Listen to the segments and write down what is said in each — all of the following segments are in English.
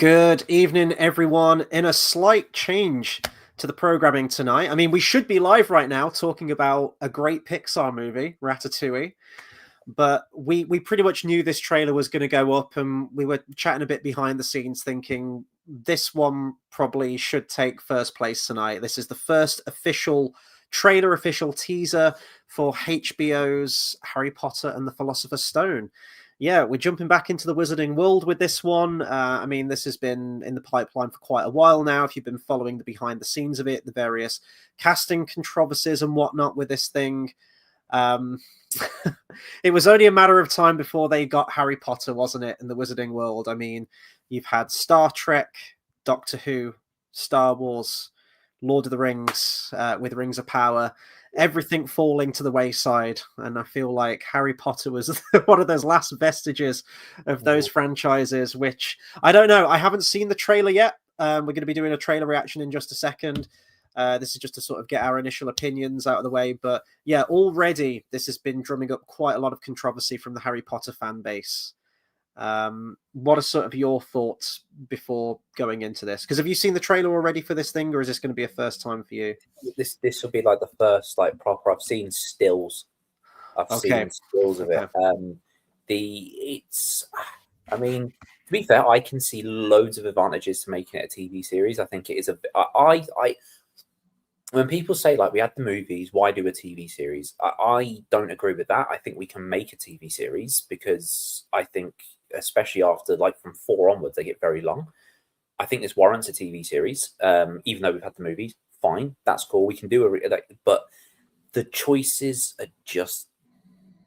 Good evening, everyone. In a slight change to the programming tonight, I mean, we should be live right now talking about a great Pixar movie, Ratatouille, but we pretty much knew this trailer was going to go up, and we were chatting a bit behind the scenes thinking this one probably should take first place tonight. This is the first official trailer, official teaser for HBO's Harry Potter and the Philosopher's Stone. Yeah, we're jumping back into the wizarding world with this one. I mean, this has been in the pipeline for quite a while now. If you've been following the behind the scenes of it, the various casting controversies and whatnot with this thing, um, it was only a matter of time before they got Harry Potter, wasn't it, in the wizarding world? I mean, you've had Star Trek, Doctor Who, Star Wars, Lord of the Rings, with Rings of Power, everything falling to the wayside. And I feel like Harry Potter was one of those last vestiges of those franchises, which I don't know. I haven't seen the trailer yet. We're going to be doing a trailer reaction in just a second. This is just to sort of get our initial opinions out of the way. But yeah, already this has been drumming up quite a lot of controversy from the Harry Potter fan base. What are sort of your thoughts before going into this? Because have you seen the trailer already for this thing, or is this going to be a first time for you? This will be like the first proper. I've seen stills. I've seen stills of it. I mean, to be fair, I can see loads of advantages to making it a TV series. I think it is when people say we had the movies, why do a TV series? I don't agree with that. I think we can make a TV series because I think, especially after from 4 onwards, they get very long. I think this warrants a TV series, even though we've had the movies. Fine, that's cool. We can do but the choices are just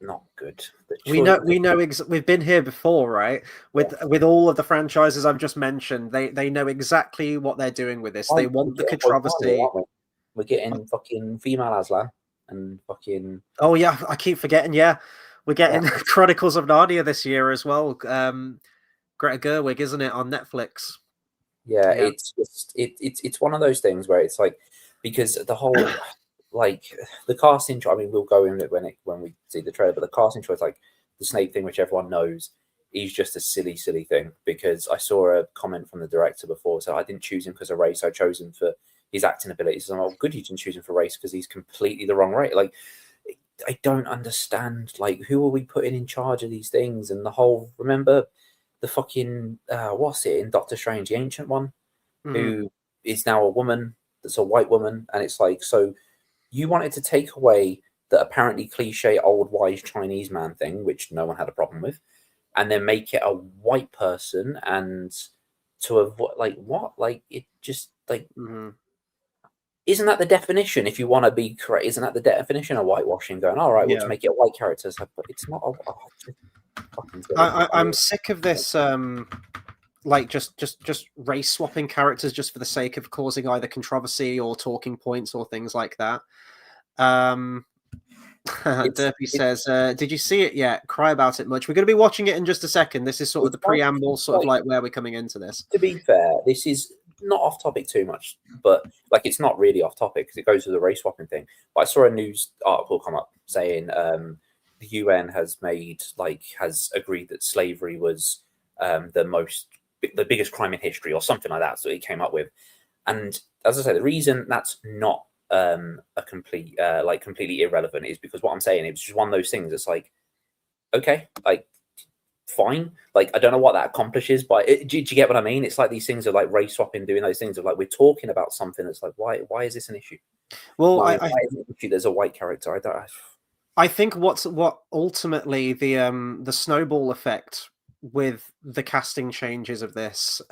not good. We know. We've been here before, right? With all of the franchises I've just mentioned, they know exactly what they're doing with this. They want the controversy. We're getting fucking female Aslan and fucking. Oh yeah, I keep forgetting. Yeah, we're getting Chronicles of Narnia this year as well. Greta Gerwig, isn't it, on Netflix? Yeah, it's just it's one of those things where it's because the whole the casting. I mean, we'll go in it when we see the trailer, but the casting choice, the Snape thing, which everyone knows, is just a silly thing. Because I saw a comment from the director before, so I didn't choose him because of race. I chose him for his acting abilities. And good, you didn't choose him for race because he's completely the wrong race. I don't understand. Who are we putting in charge of these things? And the whole, remember the fucking what's it in Doctor Strange, the ancient one, who is now a woman that's a white woman, and it's so you wanted to take away the apparently cliche old wise Chinese man thing, which no one had a problem with, and then make it a white person, and to avoid what it just Isn't that the definition? If you want to be correct, isn't that the definition of whitewashing? Going, all right, we'll just make it a white character. But it's not. I'm sick of this. Just race swapping characters just for the sake of causing either controversy or talking points or things like that. Derpy says, "Did you see it yet? Cry about it much? We're going to be watching it in just a second. This is sort of the preamble, sort of where we're coming into this. To be fair, this is not off topic too much, but it's not really off topic because it goes with the race swapping thing. But I saw a news article come up saying the UN has has agreed that slavery was the biggest crime in history or something like that. So it came up with, and as I say, the reason that's not a complete completely irrelevant is because what I'm saying, it's just one of those things. It's okay, fine. I don't know what that accomplishes, but do you get what I mean? It's these things are race swapping, doing those things of we're talking about something that's why is this an issue? Well, why is it an issue? There's a white character. I think what ultimately the snowball effect with the casting changes of this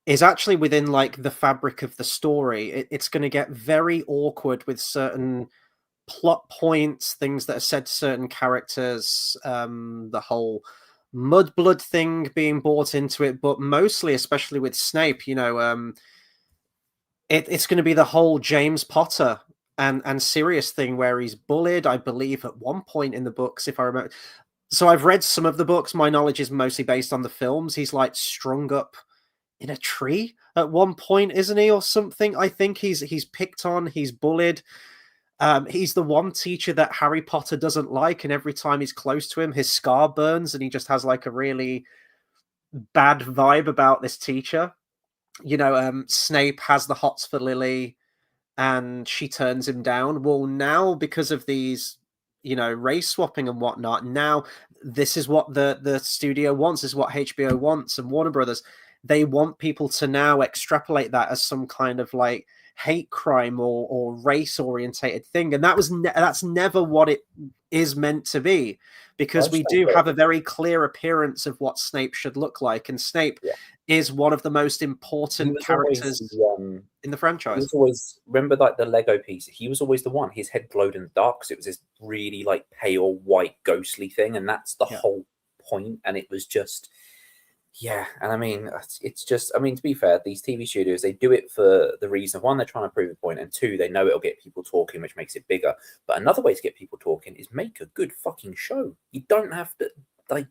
is actually within the fabric of the story. It's going to get very awkward with certain plot points, things that are said to certain characters, the whole mudblood thing being brought into it, but mostly, especially with Snape, it's going to be the whole James Potter and Sirius thing where he's bullied, I believe, at one point in the books, if I remember. So I've read some of the books. My knowledge is mostly based on the films. He's strung up in a tree at one point, isn't he, or something? I think he's picked on, he's bullied. He's the one teacher that Harry Potter doesn't like, and every time he's close to him, his scar burns, and he just has a really bad vibe about this teacher. Snape has the hots for Lily, and she turns him down. Well, now because of these, race swapping and whatnot, now this is what the studio wants, this is what HBO wants, and Warner Brothers. They want people to now extrapolate that as some kind of like hate crime or race orientated thing, and that's never what it is meant to be, because we do have a very clear appearance of what Snape should look like, and Snape is one of the most important characters in the franchise. He was always, remember, like the Lego piece, he was always the one. His head glowed in the dark because it was this really like pale white ghostly thing, and that's the whole point. And it was just, and I mean, it's just, I mean, to be fair, these TV studios, they do it for the reason of, one, they're trying to prove a point, and two, they know it'll get people talking, which makes it bigger. But another way to get people talking is make a good fucking show. You don't have to, like,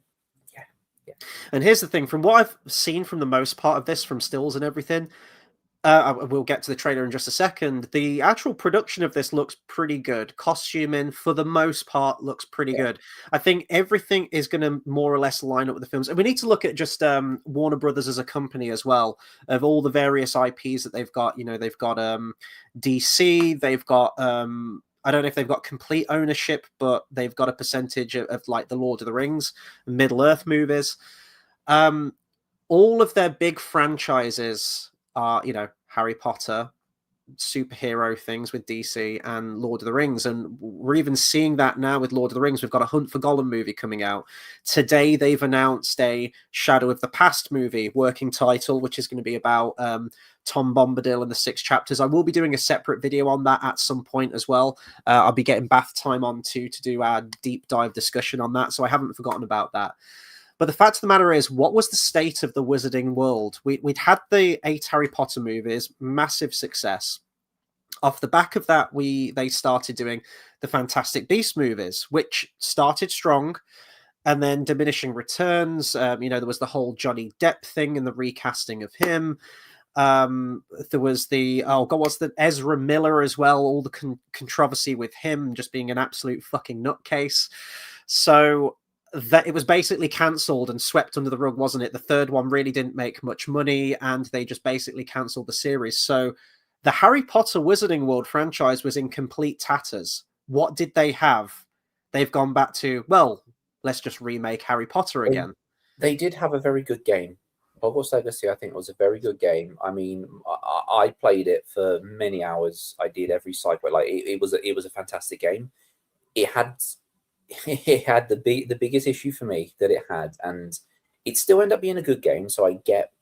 And here's the thing, from what I've seen from the most part of this, from stills and everything, we'll get to the trailer in just a second. The actual production of this looks pretty good. Costuming, for the most part, looks pretty good. I think everything is going to more or less line up with the films. And we need to look at just Warner Brothers as a company as well, of all the various IPs that they've got. They've got DC, they've got... I don't know if they've got complete ownership, but they've got a percentage of like the Lord of the Rings, Middle-earth movies. All of their big franchises are, Harry Potter, superhero things with DC, and Lord of the Rings. And we're even seeing that now with Lord of the Rings. We've got a Hunt for Gollum movie coming out. Today, they've announced a Shadow of the Past movie, working title, which is going to be about Tom Bombadil and the 6 chapters. I will be doing a separate video on that at some point as well. I'll be getting Bath Time on too to do our deep dive discussion on that, so I haven't forgotten about that. But the fact of the matter is, what was the state of the wizarding world? We'd had the 8 Harry Potter movies, massive success. Off the back of that, they started doing the Fantastic Beasts movies, which started strong, and then diminishing returns. There was the whole Johnny Depp thing and the recasting of him. There was what's the Ezra Miller as well, all the controversy with him just being an absolute fucking nutcase. So that it was basically cancelled and swept under the rug, wasn't it? The third one really didn't make much money, and they just basically cancelled the series. So the Harry Potter Wizarding World franchise was in complete tatters. What did they have? They've gone back to, well, let's just remake Harry Potter again. They did have a very good game. Hogwarts Legacy, I think, was a very good game. I mean, I played it for many hours. I did every side quest. Like it was a fantastic game. It had the biggest issue for me that it had, and it still ended up being a good game. So I get,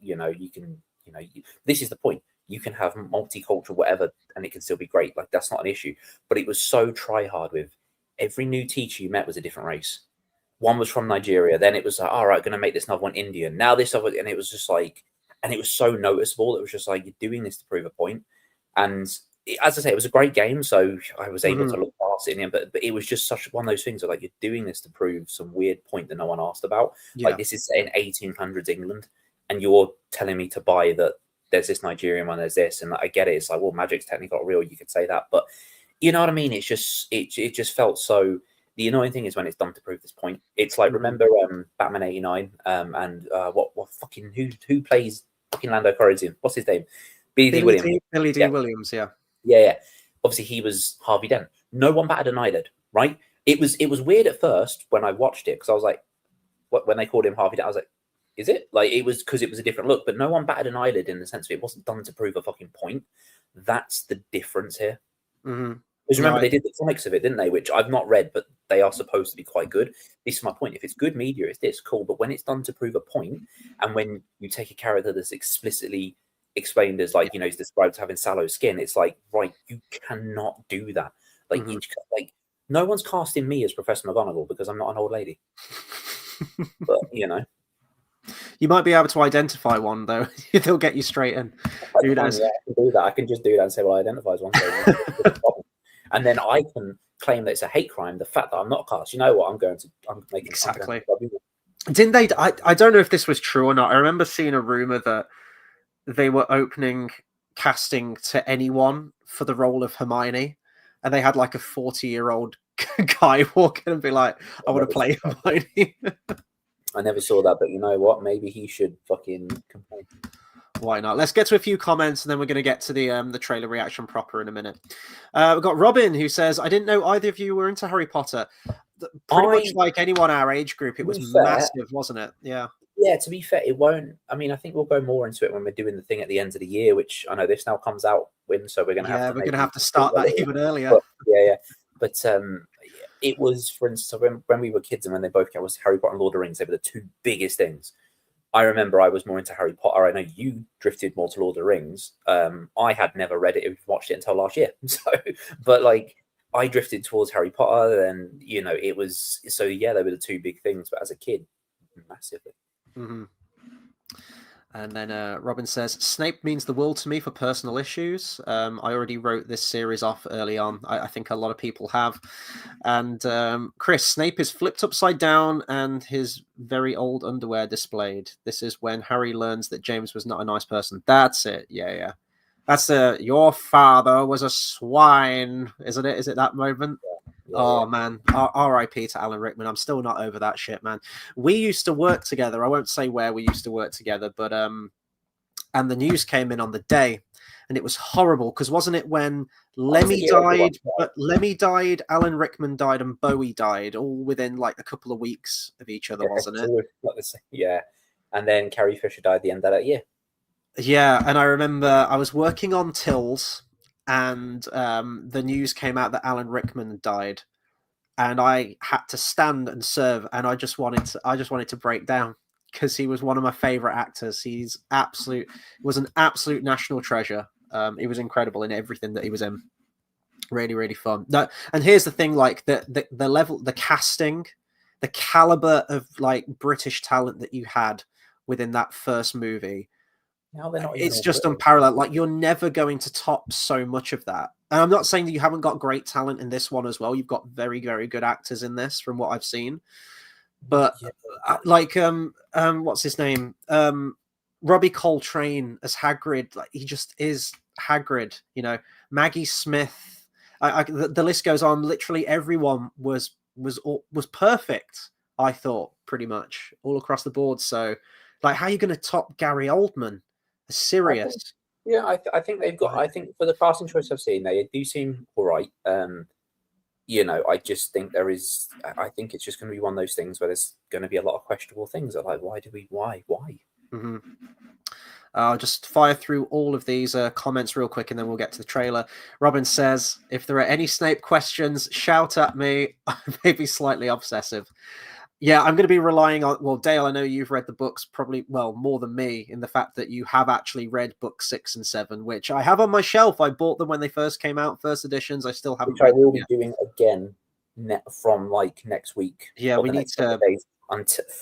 this is the point. You can have multicultural whatever, and it can still be great. Like that's not an issue. But it was so try hard with every new teacher you met was a different race. One was from Nigeria. Then it was like, all right, going to make this another one Indian. Now this other, and it was just like, and it was so noticeable. It was just like, you're doing this to prove a point. And as I say, it was a great game. So I was able to look past it in the end, but it was just such one of those things of like, you're doing this to prove some weird point that no one asked about. Yeah. Like this is in 1800s England, and you're telling me to buy that there's this Nigerian one, there's this, and I get it. It's like, well, magic's technically not real. You could say that, but you know what I mean? It's just, it just felt so. The annoying thing is when it's done to prove this point. It's like, remember Batman 89 and what fucking who plays fucking Lando Calrissian? What's his name? Billy D. Williams. Yeah. Obviously, he was Harvey Dent. No one batted an eyelid, right? It was weird at first when I watched it because I was like, when they called him Harvey Dent, I was like, is it? Like it was because it was a different look, but no one batted an eyelid in the sense of it wasn't done to prove a fucking point. That's the difference here. Mm-hmm. Because remember, they did the comics of it, didn't they? Which I've not read, but they are supposed to be quite good. This is my point. If it's good media, it's this cool. But when it's done to prove a point, and when you take a character that's explicitly explained as like, he's described as having sallow skin, it's like, right, you cannot do that. Like, like no one's casting me as Professor McGonagall because I'm not an old lady. But you might be able to identify one though. They'll get you straight in. Who knows? Yeah, I can do that. I can just do that and say, well, I identify as one. And then I can claim that it's a hate crime. The fact that I'm not cast, you know what? I'm making exactly. Didn't they? I don't know if this was true or not. I remember seeing a rumor that they were opening casting to anyone for the role of Hermione, and they had like a 40-year-old guy walk in and be like, "I want to play Hermione." I never saw that, but you know what? Maybe he should fucking complain. Why not? Let's get to a few comments, and then we're going to get to the trailer reaction proper in a minute. We've got Robin, who says, "I didn't know either of you were into Harry Potter." Pretty much like anyone our age group, it was massive, wasn't it? Yeah. Yeah, to be fair, it won't. I mean, I think we'll go more into it when we're doing the thing at the end of the year, which I know this now comes out when, so we're going to have to. We're going to have to start that even earlier. But, yeah. But it was, for instance, when we were kids and when they both came, was Harry Potter and Lord of the Rings. They were the two biggest things. I remember I was more into Harry Potter. I know you drifted more to Lord of the Rings. I had never read it, watched it until last year. So, but like I drifted towards Harry Potter, and you know, it was so yeah, they were the two big things. But as a kid, massively. Mm-hmm. And then Robin says, Snape means the world to me for personal issues. I already wrote this series off early on. I think a lot of people have. And Chris, Snape is flipped upside down and his very old underwear displayed. This is when Harry learns that James was not a nice person. That's it. Yeah. That's your father was a swine, isn't it? Is it that moment? Oh man, R.I.P. to Alan Rickman. I'm still not over that shit, man. We used to work together. I won't say where we used to work together, but and the news came in on the day, and it was horrible because wasn't it when Lemmy died? But Lemmy died, Alan Rickman died, and Bowie died, all within like a couple of weeks of each other, wasn't it? Yeah, and then Carrie Fisher died at the end of that year. Yeah, and I remember I was working on Tills. And the news came out that Alan Rickman died, and I had to stand and serve, and I just wanted to break down because he was one of my favorite actors. Was an absolute national treasure. He was incredible in everything that he was in. Really, really fun. And here's the thing: like the level, the casting, the caliber of like British talent that you had within that first movie. It's just unparalleled. Like you're never going to top so much of that. And I'm not saying that you haven't got great talent in this one as well. You've got very, very good actors in this, from what I've seen. But like, what's his name? Robbie Coltrane as Hagrid. Like he just is Hagrid. You know, Maggie Smith. The list goes on. Literally everyone was perfect. I thought pretty much all across the board. So, like, how are you going to top Gary Oldman? Serious. I think they've got. I think for the casting choice I've seen, they do seem all right. You know, I just think there is. I think it's just going to be one of those things where there's going to be a lot of questionable things. Like, why? Mm-hmm. I'll just fire through all of these comments real quick, and then we'll get to the trailer. Robin says, "If there are any Snape questions, shout at me. I may be slightly obsessive." Yeah, I'm going to be relying on... Well, Dale, I know you've read the books probably, well, more than me, in the fact that you have actually read books 6 and 7, which I have on my shelf. I bought them when they first came out, first editions. I still haven't read them. I will be doing again from like next week. Yeah, we need to...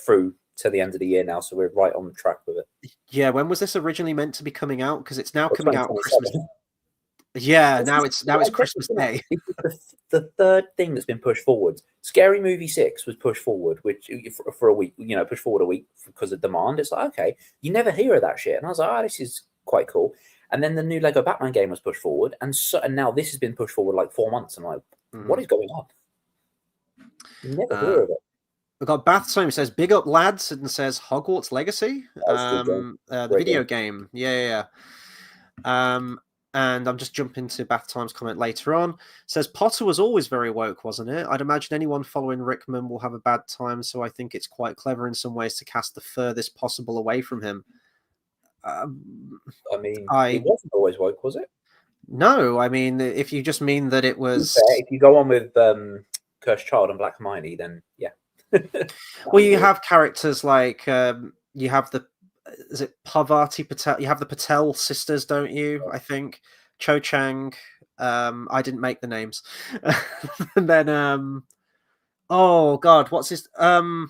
through to the end of the year now, so we're right on track with it. Yeah, when was this originally meant to be coming out? Because it's now coming out Christmas. Yeah, now it's Christmas Day. The third thing that's been pushed forward. Scary Movie 6 was pushed forward, which for a week, pushed forward a week because of demand. It's like, okay, you never hear of that shit. And I was like, this is quite cool. And then the new Lego Batman game was pushed forward, and now this has been pushed forward like 4 months. I'm like, what is going on? You never hear of it. We've got Bath Time says, "Big up lads," and says Hogwarts Legacy. The video game. Yeah. And I'm just jumping to Bath Time's comment later on. Says Potter was always very woke, wasn't it? I'd imagine anyone following Rickman will have a bad time, so I think it's quite clever in some ways to cast the furthest possible away from him. I mean, it wasn't always woke, was it? No, I mean, if you just mean that it was... If you go on with Cursed Child and Black Hermione, then yeah. Well, you have characters like... you have the... Is it Parvati Patel? You have the Patel sisters, don't you? I think Cho Chang. I didn't make the names. And then, oh God, what's his? Seamus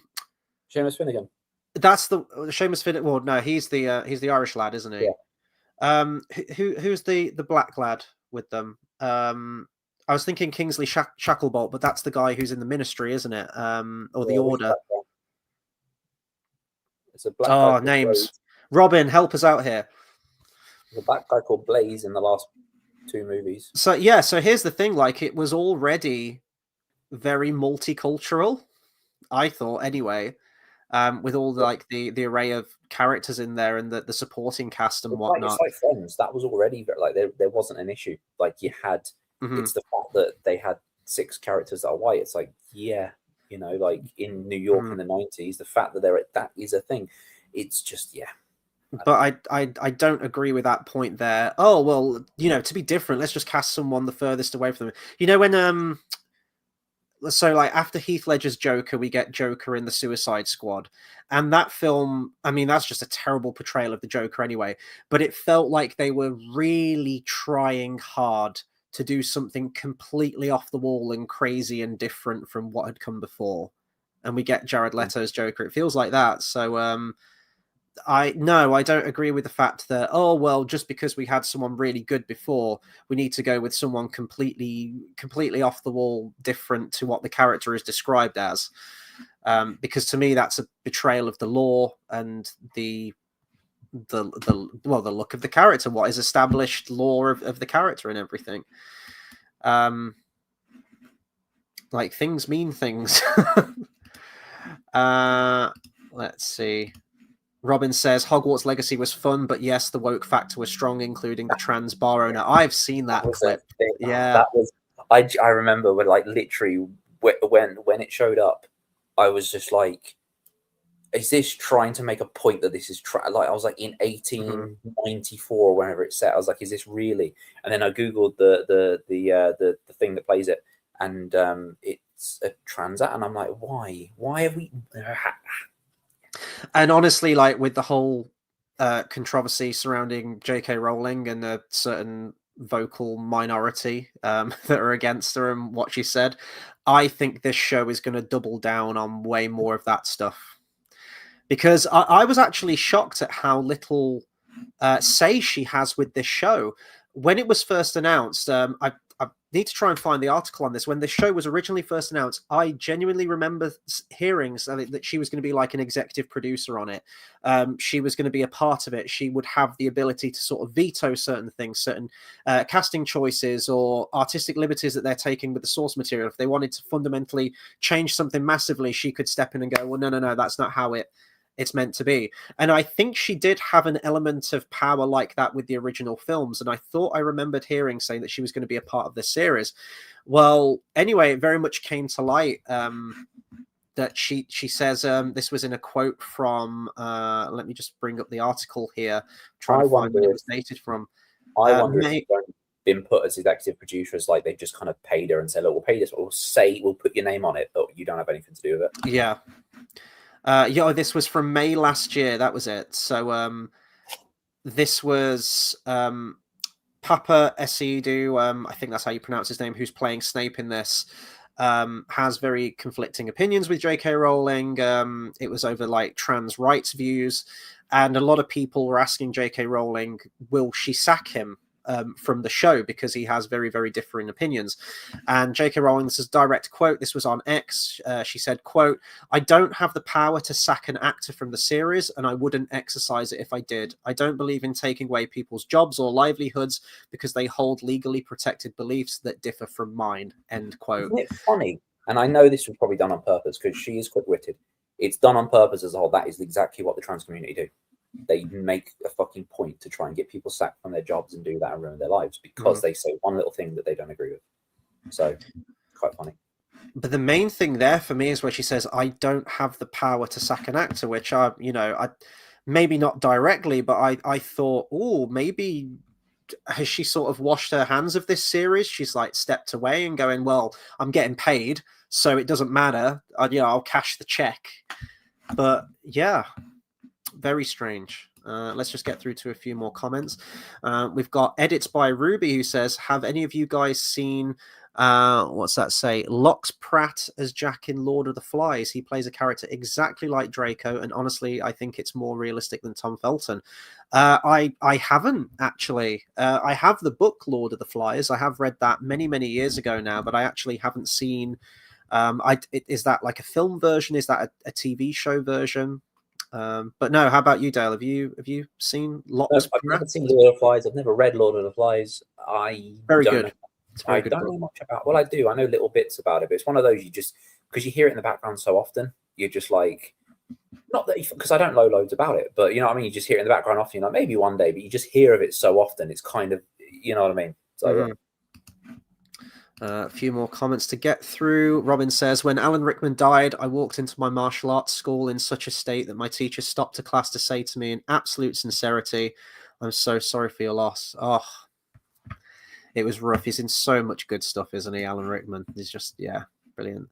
Finnegan. That's the Seamus Finnegan. Well, no, he's the Irish lad, isn't he? Yeah. Who's the black lad with them? I was thinking Kingsley Shacklebolt, but that's the guy who's in the Ministry, isn't it? Or the Order. It's a black guy names. Blaze. Robin, help us out here. There's a black guy called Blaze in the last 2 movies. So yeah, so here's the thing: like, it was already very multicultural, I thought, anyway. with all the array of characters in there and the supporting cast and whatnot. It's like Friends. That was already like there wasn't an issue. Like you had, it's the fact that they had 6 characters that are white. It's like, yeah, like in New York in the 90s, the fact that that is a thing. It's just, yeah. But I don't agree with that point there. Oh well, to be different, let's just cast someone the furthest away from them. When so like after Heath Ledger's Joker, we get Joker in the Suicide Squad, and that film, I mean, that's just a terrible portrayal of the Joker anyway, but it felt like they were really trying hard to do something completely off the wall and crazy and different from what had come before, and we get Jared Leto's Joker. It feels like that. So I don't agree with the fact that, oh well, just because we had someone really good before, we need to go with someone completely off the wall, different to what the character is described as. Because to me, that's a betrayal of the lore and the look of the character, what is established lore of the character and everything. Like things mean things. Let's see. Robin says Hogwarts Legacy was fun, but yes, the woke factor was strong, including the trans bar owner. I've seen that clip. Yeah, that was. I remember when, like, literally when it showed up, I was just like, "Is this trying to make a point that this is like?" I was like in 1894, whenever it's set. I was like, "Is this really?" And then I googled the thing that plays it, and it's a transat, and I'm like, "Why? Why have we?" And honestly, like with the whole controversy surrounding J.K. Rowling and a certain vocal minority that are against her and what she said, I think this show is going to double down on way more of that stuff. Because I was actually shocked at how little say she has with this show. When it was first announced, I need to try and find the article on this. When the show was originally first announced, I genuinely remember hearing that she was going to be like an executive producer on it. She was going to be a part of it. She would have the ability to sort of veto certain things, certain casting choices or artistic liberties that they're taking with the source material. If they wanted to fundamentally change something massively, she could step in and go, well, no, that's not how it's meant to be. And I think she did have an element of power like that with the original films. And I thought I remembered hearing saying that she was going to be a part of this series. Well, anyway, it very much came to light that she says, this was in a quote from, let me just bring up the article here, trying to find when it was dated from. I wonder if she's been put as executive producer, as like they just kind of paid her and said, look, we'll pay this, we'll put your name on it, but you don't have anything to do with it. Yeah. This was from May last year. That was it. So this was Papa Esidu, I think that's how you pronounce his name, who's playing Snape in this, has very conflicting opinions with J.K. Rowling. It was over like trans rights views, and a lot of people were asking J.K. Rowling, will she sack him from the show because he has very, very differing opinions. And J.K. Rowling, this is a direct quote, this was on X, she said, quote, I don't have the power to sack an actor from the series, and I wouldn't exercise it if I did. I don't believe in taking away people's jobs or livelihoods because they hold legally protected beliefs that differ from mine, end quote. Isn't it funny? And I know this was probably done on purpose because she is quick-witted. It's done on purpose as a whole. That is exactly what the trans community do. They make a fucking point to try and get people sacked from their jobs and do that and ruin their lives because they say one little thing that they don't agree with. So, quite funny. But the main thing there for me is where she says, I don't have the power to sack an actor, which I maybe not directly, but I thought, maybe has she sort of washed her hands of this series? She's like stepped away and going, well, I'm getting paid, so it doesn't matter. I'll cash the check. But yeah, very strange. Let's just get through to a few more comments. We've got edits by Ruby, who says, have any of you guys seen what's that say? Lox Pratt as Jack in Lord of the Flies. He plays a character exactly like Draco, and honestly, I think it's more realistic than Tom Felton. I haven't actually. I have the book Lord of the Flies. I have read that many, many years ago now, but I actually haven't seen. Is that like a film version? Is that a TV show version? But no, how about you, Dale? Have you seen Lox? I've never seen Lord of the Flies. I've never read Lord of the Flies. Very good. I don't know much about. Well, I do. I know little bits about it, but it's one of those you just because you hear it in the background so often, you're just like, Not that, because I don't know loads about it, but you know what I mean. You just hear it in the background often. Like maybe one day, but you just hear of it so often. It's kind of, you know what I mean. So yeah. A few more comments to get through. Robin says, when Alan Rickman died, I walked into my martial arts school in such a state that my teacher stopped a class to say to me in absolute sincerity, I'm so sorry for your loss. Oh, it was rough. He's in so much good stuff, isn't he, Alan Rickman? He's just, yeah, brilliant.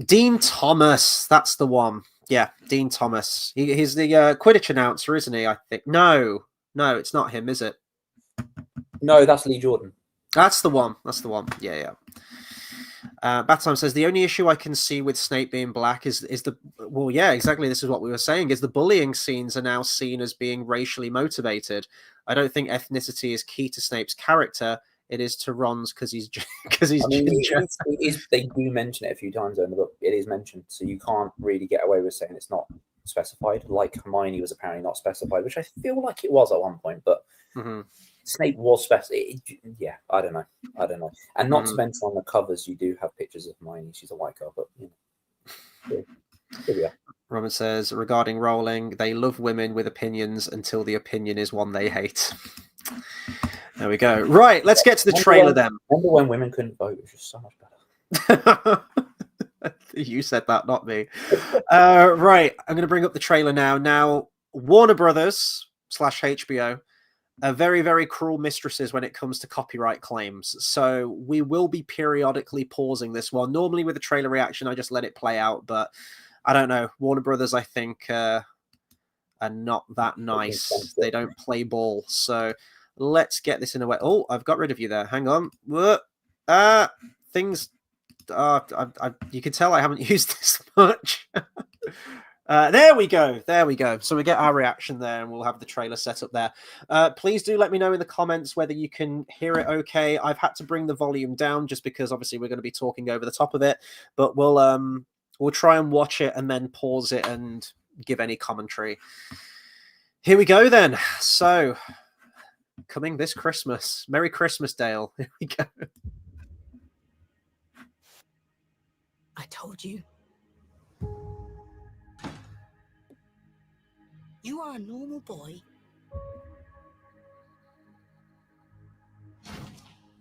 Dean Thomas, that's the one. Yeah, Dean Thomas. He's the Quidditch announcer, isn't he? I think. No, it's not him, is it? No, that's Lee Jordan. That's the one. Yeah. Battime says the only issue I can see with Snape being black is the yeah, exactly. This is what we were saying. Is the bullying scenes are now seen as being racially motivated. I don't think ethnicity is key to Snape's character. It is to Ron's because he's ginger. It is. They do mention it a few times in the book. It is mentioned, so you can't really get away with saying it's not specified. Like Hermione was apparently not specified, which I feel like it was at one point, but. Snape was specified. Yeah, I don't know. And not to mention on the covers, you do have pictures of Hermione. She's a white girl, but you know. Here we are. Roman says, regarding Rowling, they love women with opinions until the opinion is one they hate. There we go. Right, let's get to the trailer then. Remember when women couldn't vote? It was just so much better. You said that, not me. Right, I'm going to bring up the trailer now. Now, Warner Brothers / HBO are very, very cruel mistresses when it comes to copyright claims. So we will be periodically pausing this one. Normally with a trailer reaction, I just let it play out. But I don't know. Warner Brothers, I think, are not that nice. They don't play ball. So let's get this in a way. Oh, I've got rid of you there. Hang on. Things... you can tell I haven't used this much. There we go. So we get our reaction there, and we'll have the trailer set up there. Please do let me know in the comments whether you can hear it okay. I've had to bring the volume down just because obviously we're going to be talking over the top of it, but we'll try and watch it and then pause it and give any commentary. Here we go then. So coming this Christmas. Merry Christmas, Dale. Here we go. I told you. You are a normal boy.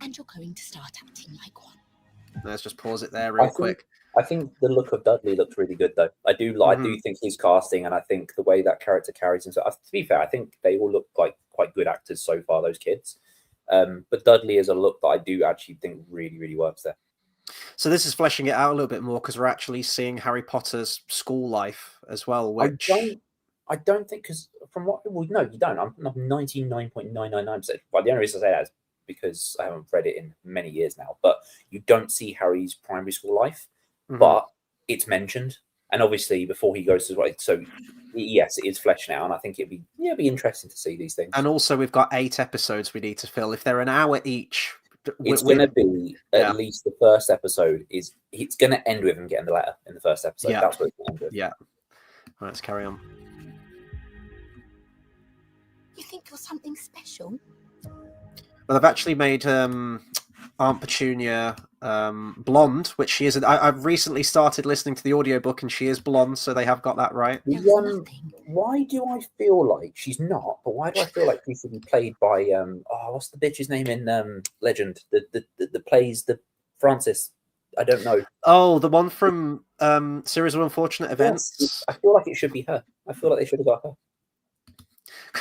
And you're going to start acting like one. Let's just pause it there real quick. I think the look of Dudley looks really good, though. I do think his casting, and I think the way that character carries himself. To be fair, I think they all look like quite good actors so far, those kids. But Dudley is a look that I do actually think really, really works there. So this is fleshing it out a little bit more because we're actually seeing Harry Potter's school life as well, which... I don't think, because from what... Well, no, you don't. I'm 99.999%. But the only reason I say that is because I haven't read it in many years now. But you don't see Harry's primary school life, but it's mentioned. And obviously, before he goes to... So, yes, it is fleshed out, and I think it'd be interesting to see these things. And also, we've got 8 episodes we need to fill. If they're an hour each... It's going to be at least the first episode is... It's going to end with him getting the letter in the first episode. Yeah. That's what it's going to end with. Yeah. All right, let's carry on. You think you're something special? Well, I've actually made Aunt Petunia blonde, which she is. I've recently started listening to the audiobook, and she is blonde, so they have got that right. Why do I feel like she's not? But why do I feel like she should be played by what's the bitch's name in Legend? The plays the Francis. I don't know. Oh, the one from Series of Unfortunate Events. Yes, I feel like it should be her. I feel like they should have got her.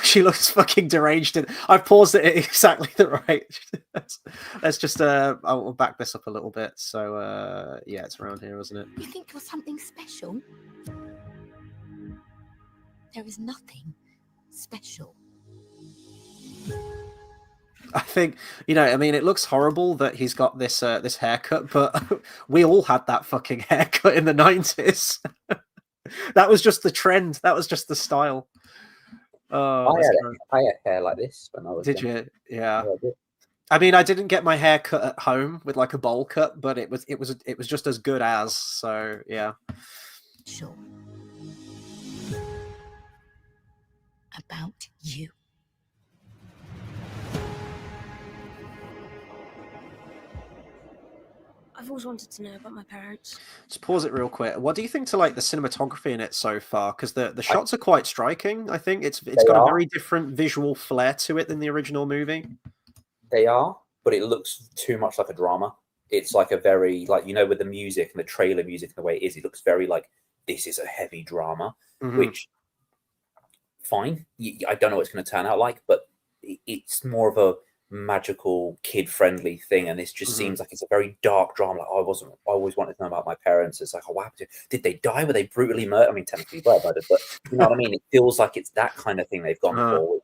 She looks fucking deranged. And I've paused it at exactly the right. Let's just I'll back this up a little bit. So yeah, it's around here, isn't it? You think you're something special? There is nothing special. I think, I mean, it looks horrible that he's got this this haircut, but we all had that fucking haircut in the 90s. That was just the trend. That was just the style. I had hair like this when I was. Did you? Yeah. I did. I mean, I didn't get my hair cut at home with like a bowl cut, but it was just as good as. So yeah. Sure. About you. I've always wanted to know about my parents. Just pause it real quick. What do you think to like the cinematography in it so far? Because the shots are quite striking. I think it's got a very different visual flair to it than the original movie. They are, but it looks too much like a drama. It's like a very, like, with the music and the trailer music and the way it is, it looks very like this is a heavy drama, which, fine. I don't know what it's going to turn out like, but it's more of a magical, kid-friendly thing, and this just seems like it's a very dark drama. Like, I always wanted to know about my parents. It's like, oh, what happened? Did they die? Were they brutally murdered? I mean, technically murdered, but you know what I mean? It feels like it's that kind of thing they've gone for.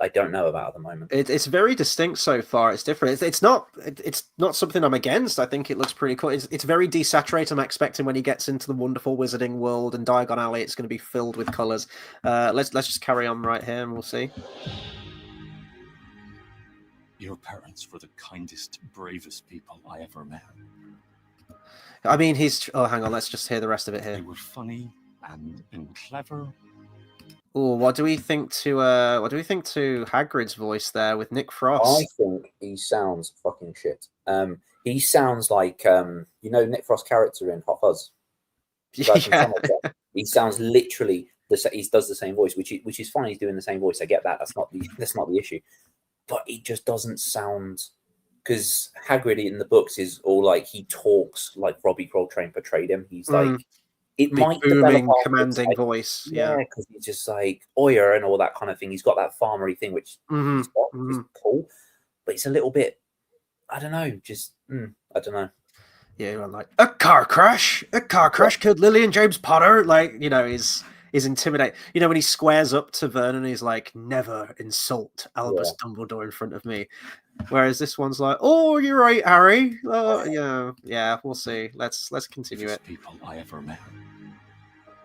I don't know about at the moment. It's very distinct so far. It's different. It's not something I'm against. I think it looks pretty cool. It's very desaturated. I'm expecting when he gets into the wonderful wizarding world and Diagon Alley, it's going to be filled with colors. Let's just carry on right here and we'll see. Your parents were the kindest, bravest people I ever met. I mean, oh, hang on. Let's just hear the rest of it here. They were funny and clever. Oh, what do we think to Hagrid's voice there with Nick Frost? I think he sounds fucking shit. He sounds like Nick Frost's character in Hot Fuzz. Yeah. He sounds literally he does the same voice, which is fine. He's doing the same voice. I get that. That's not the issue. But it just doesn't sound, because Hagrid in the books is all like, he talks like Robbie Coltrane portrayed him. He's like, it might booming, commanding voice. Yeah, because he's just like Oyer and all that kind of thing. He's got that farmery thing, which he's got, is cool, but it's a little bit, I don't know, just I don't know. Yeah, like a car crash killed Lily and James Potter. Like, is intimidating. When he squares up to Vernon, he's like, never insult Albus Dumbledore in front of me. Whereas this one's like, oh, you're right, Harry. Yeah, we'll see. Let's continue it. People I ever met.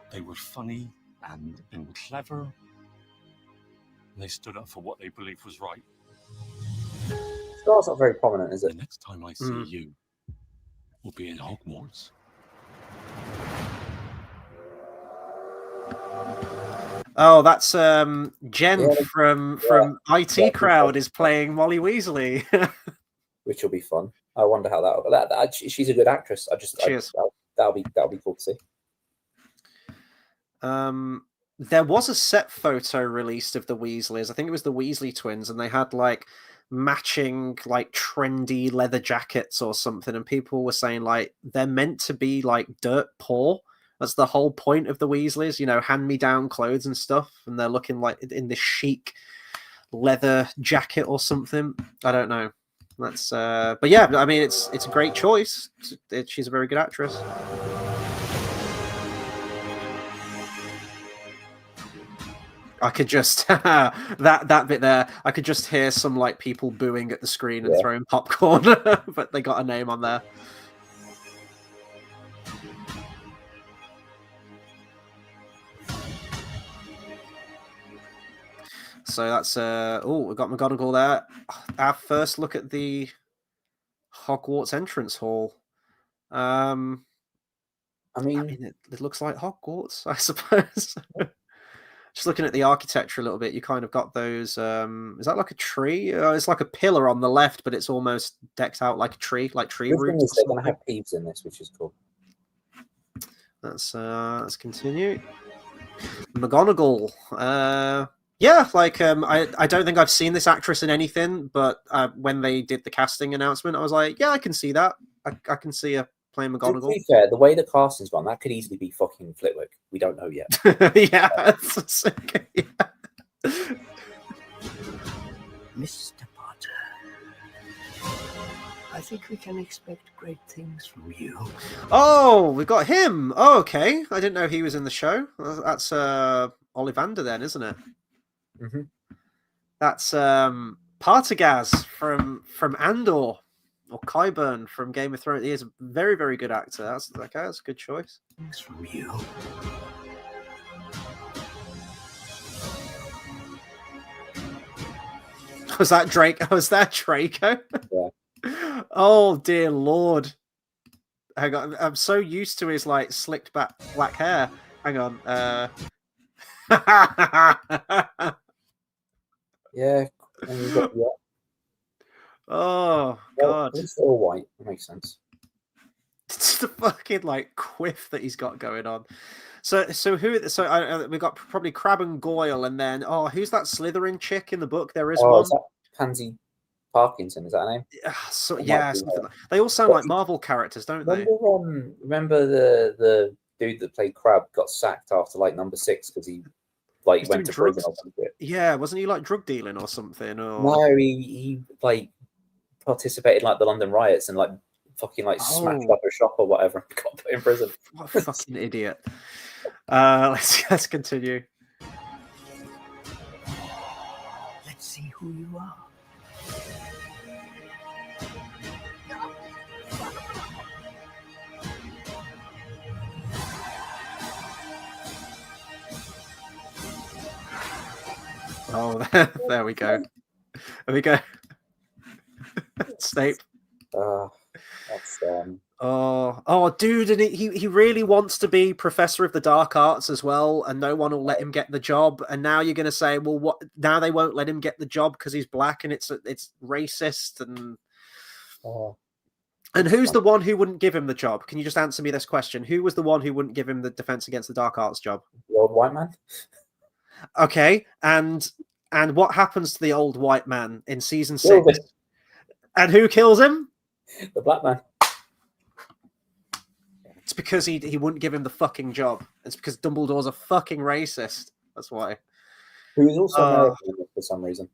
They were funny and clever. And they stood up for what they believed was right. Scar's not very prominent, is it? The next time I see you, we'll be in Hogwarts. Oh, that's Jen from IT Crowd is playing Molly Weasley, which will be fun. I wonder how that she's a good actress. That'll be cool to see. There was a set photo released of the Weasleys. I think it was the Weasley twins, and they had like matching like trendy leather jackets or something, and people were saying like they're meant to be like dirt poor. That's the whole point of the Weasleys, hand-me-down clothes and stuff, and they're looking like in this chic leather jacket or something. I don't know. That's but yeah, I mean, it's a great choice. She's a very good actress. I could just that bit there. I could just hear some like people booing at the screen and throwing popcorn, but they got a name on there. So that's we got McGonagall there. Our first look at the Hogwarts entrance hall. I mean, it looks like Hogwarts, I suppose. Just looking at the architecture a little bit, you kind of got those. Is that like a tree? It's like a pillar on the left, but it's almost decked out like a tree, like tree roots. They're going to have Peeves in this, which is cool. Let's continue. McGonagall. Yeah, like I don't think I've seen this actress in anything, but when they did the casting announcement, I was like, yeah, I can see that. I can see her playing McGonagall. To be fair, the way the casting's gone, that could easily be fucking Flitwick. We don't know yet. Yeah, it's okay. Yeah. Mr. Potter, I think we can expect great things from you. Oh, we got him. Oh, okay. I didn't know he was in the show. That's Ollivander then, isn't it? Mm-hmm. That's Partagaz from Andor, or Qyburn from Game of Thrones. He is a very, very good actor. That's a good choice. Thanks from you. Was that Drake? Was that Draco? Yeah. Oh dear Lord! Hang on, I'm so used to his like slicked back black hair. Hang on. Yeah. Oh God! It's all white. That makes sense. It's the fucking like quiff that he's got going on. So who? So we got probably Crabbe and Goyle, and then who's that Slytherin chick in the book? There is one. Is that Pansy Parkinson? Is that her name? So It yeah, might be something her. they all sound like Marvel characters, don't they? Remember the dude that played Crabbe got sacked after like number 6 because he like He's went to doing prison or something. Yeah, wasn't he like drug dealing or something? Or No, he like participated in like the London riots and like fucking like smashed up a shop or whatever and got put in prison. What a fucking idiot. Let's continue. Let's see who you are. Oh, there we go. There we go. Snape. That's Dude, and he really wants to be Professor of the Dark Arts as well, and no one will let him get the job. And now you're going to say, well, what? Now they won't let him get the job because he's black and it's racist and. And who's the one who wouldn't give him the job? Can you just answer me this question? Who was the one who wouldn't give him the Defense Against the Dark Arts job? The old white man. Okay, and what happens to the old white man in season 6? And who kills him? The black man. It's because he wouldn't give him the fucking job. It's because Dumbledore's a fucking racist. That's why. Who's also American for some reason.